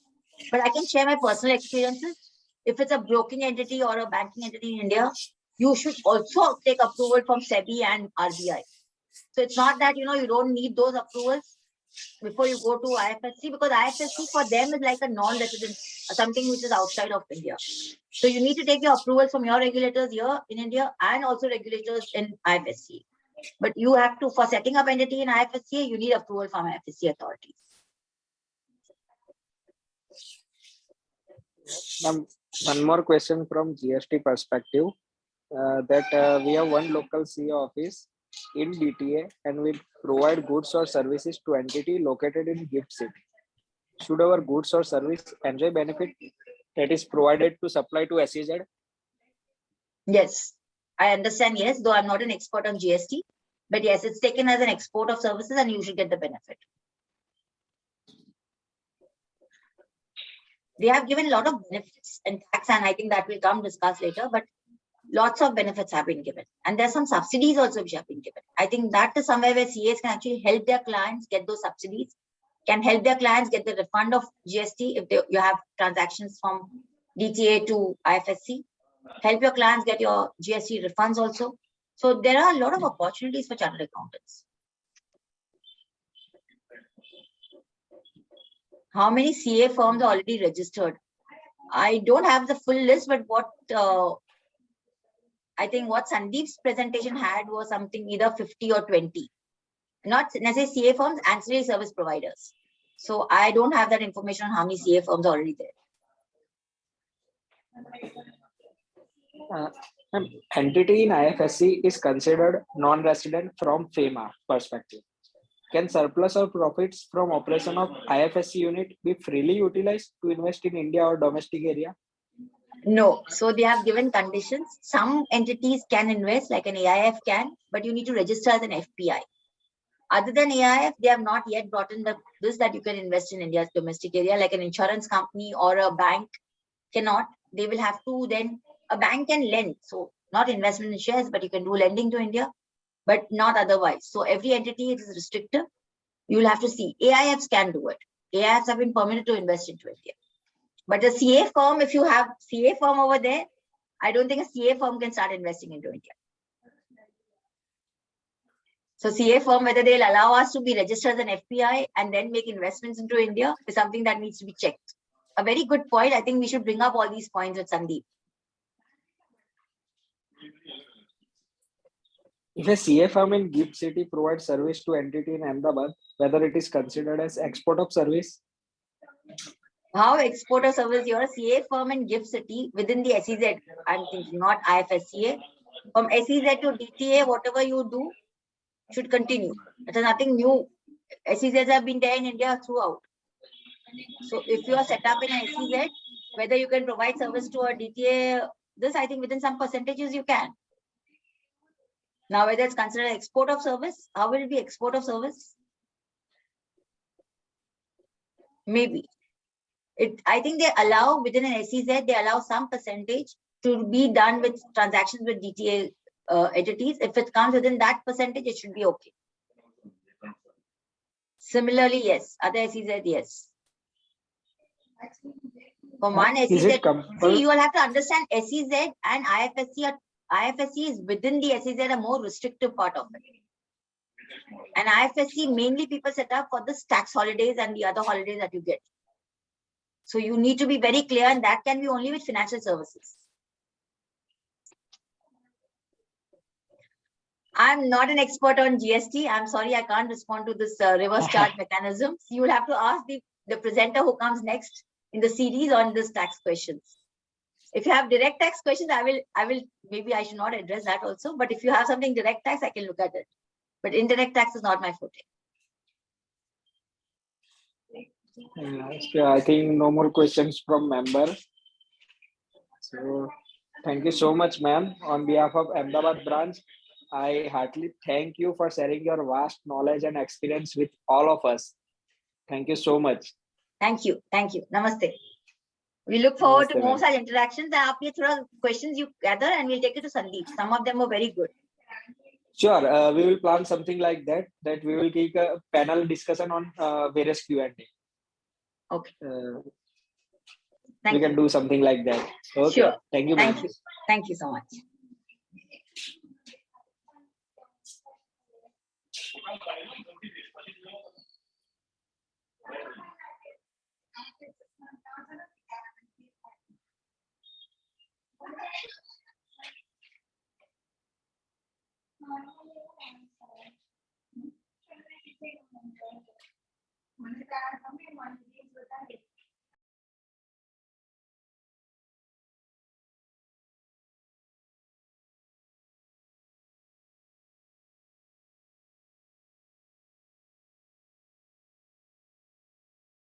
But I can share my personal experiences. If it's a broking entity or a banking entity in India, you should also take approval from SEBI and RBI. So it's not that, you don't need those approvals before you go to IFSC, because IFSC for them is like a non-resident, something which is outside of India. So you need to take your approvals from your regulators here in India and also regulators in IFSC. But you have to, for setting up entity in IFSC, you need approval from IFSC authorities. One more question from GST perspective, that we have one local CA office in DTA and we provide goods or services to entity located in Gift City. Should our goods or service enjoy benefit that is provided to supply to SEZ? Yes, I understand. Yes, though I'm not an expert on GST, but yes, it's taken as an export of services and you should get the benefit. They have given a lot of benefits and tax, and I think that will come discussed later, but lots of benefits have been given. And there's some subsidies also which have been given. I think that is somewhere where CAs can actually help their clients get those subsidies, can help their clients get the refund of GST if you have transactions from DTA to IFSC, help your clients get your GST refunds also. So there are a lot of opportunities for chartered accountants. How many CA firms are already registered? I don't have the full list, but what I think what Sandip's presentation had was something either 50 or 20. Not necessarily CA firms, ancillary service providers. So I don't have that information on how many CA firms are already there. Entity in IFSC is considered non-resident from FEMA perspective. Can surplus or profits from operation of IFSC unit be freely utilized to invest in India or domestic area? No. So they have given conditions. Some entities can invest, like an AIF can, but you need to register as an FPI. Other than AIF, they have not yet brought in this that you can invest in India's domestic area, like an insurance company or a bank cannot. They will have to then, a bank can lend. So not investment in shares, but you can do lending to India, but not otherwise. So every entity is restrictive. You will have to see. AIFs can do it. AIFs have been permitted to invest into India. But a CA firm, if you have CA firm over there, I don't think a CA firm can start investing into India. So CA firm, whether they'll allow us to be registered as an FPI and then make investments into India is something that needs to be checked. A very good point. I think we should bring up all these points with Sandip. If a CA firm in Gift City provides service to entity in Ahmedabad, whether it is considered as export of service? How export of service? You're a CA firm in Gift City within the SEZ. I'm thinking not IFSCA. From SEZ to DTA, whatever you do should continue. There's nothing new. SEZs have been there in India throughout. So if you are set up in an SEZ, whether you can provide service to a DTA, this I think within some percentages you can. Now, whether it's considered export of service, how will it be export of service? Maybe. I think they allow within an SEZ, they allow some percentage to be done with transactions with DTA entities. If it comes within that percentage, it should be okay. Similarly, yes. Other SEZ, yes. From one SEZ, see, you will have to understand SEZ and IFSC is within the SEZ a more restrictive part of it. And IFSC mainly people set up for the tax holidays and the other holidays that you get. So you need to be very clear, and that can be only with financial services. I'm not an expert on GST. I'm sorry, I can't respond to this reverse charge mechanism. You will have to ask the presenter who comes next in the series on this tax questions. If you have direct tax questions, I will, maybe I should not address that also. But if you have something direct tax, I can look at it. But indirect tax is not my forte. So I think no more questions from member. So thank you so much, ma'am. On behalf of Ahmedabad branch, I heartily thank you for sharing your vast knowledge and experience with all of us. Thank you so much. Thank you. Thank you. Namaste. We look forward to Namaste, more ma'am. such interactions. And आप ये थोड़ा questions you gather and we'll take it to Sandip. Some of them were very good. Sure, we will plan something like that. That we will take a panel discussion on various Q&A. Okay. We Thank can you. do something like that. Okay. Sure. Thank you, ma'am. Thank you. Thank you so much.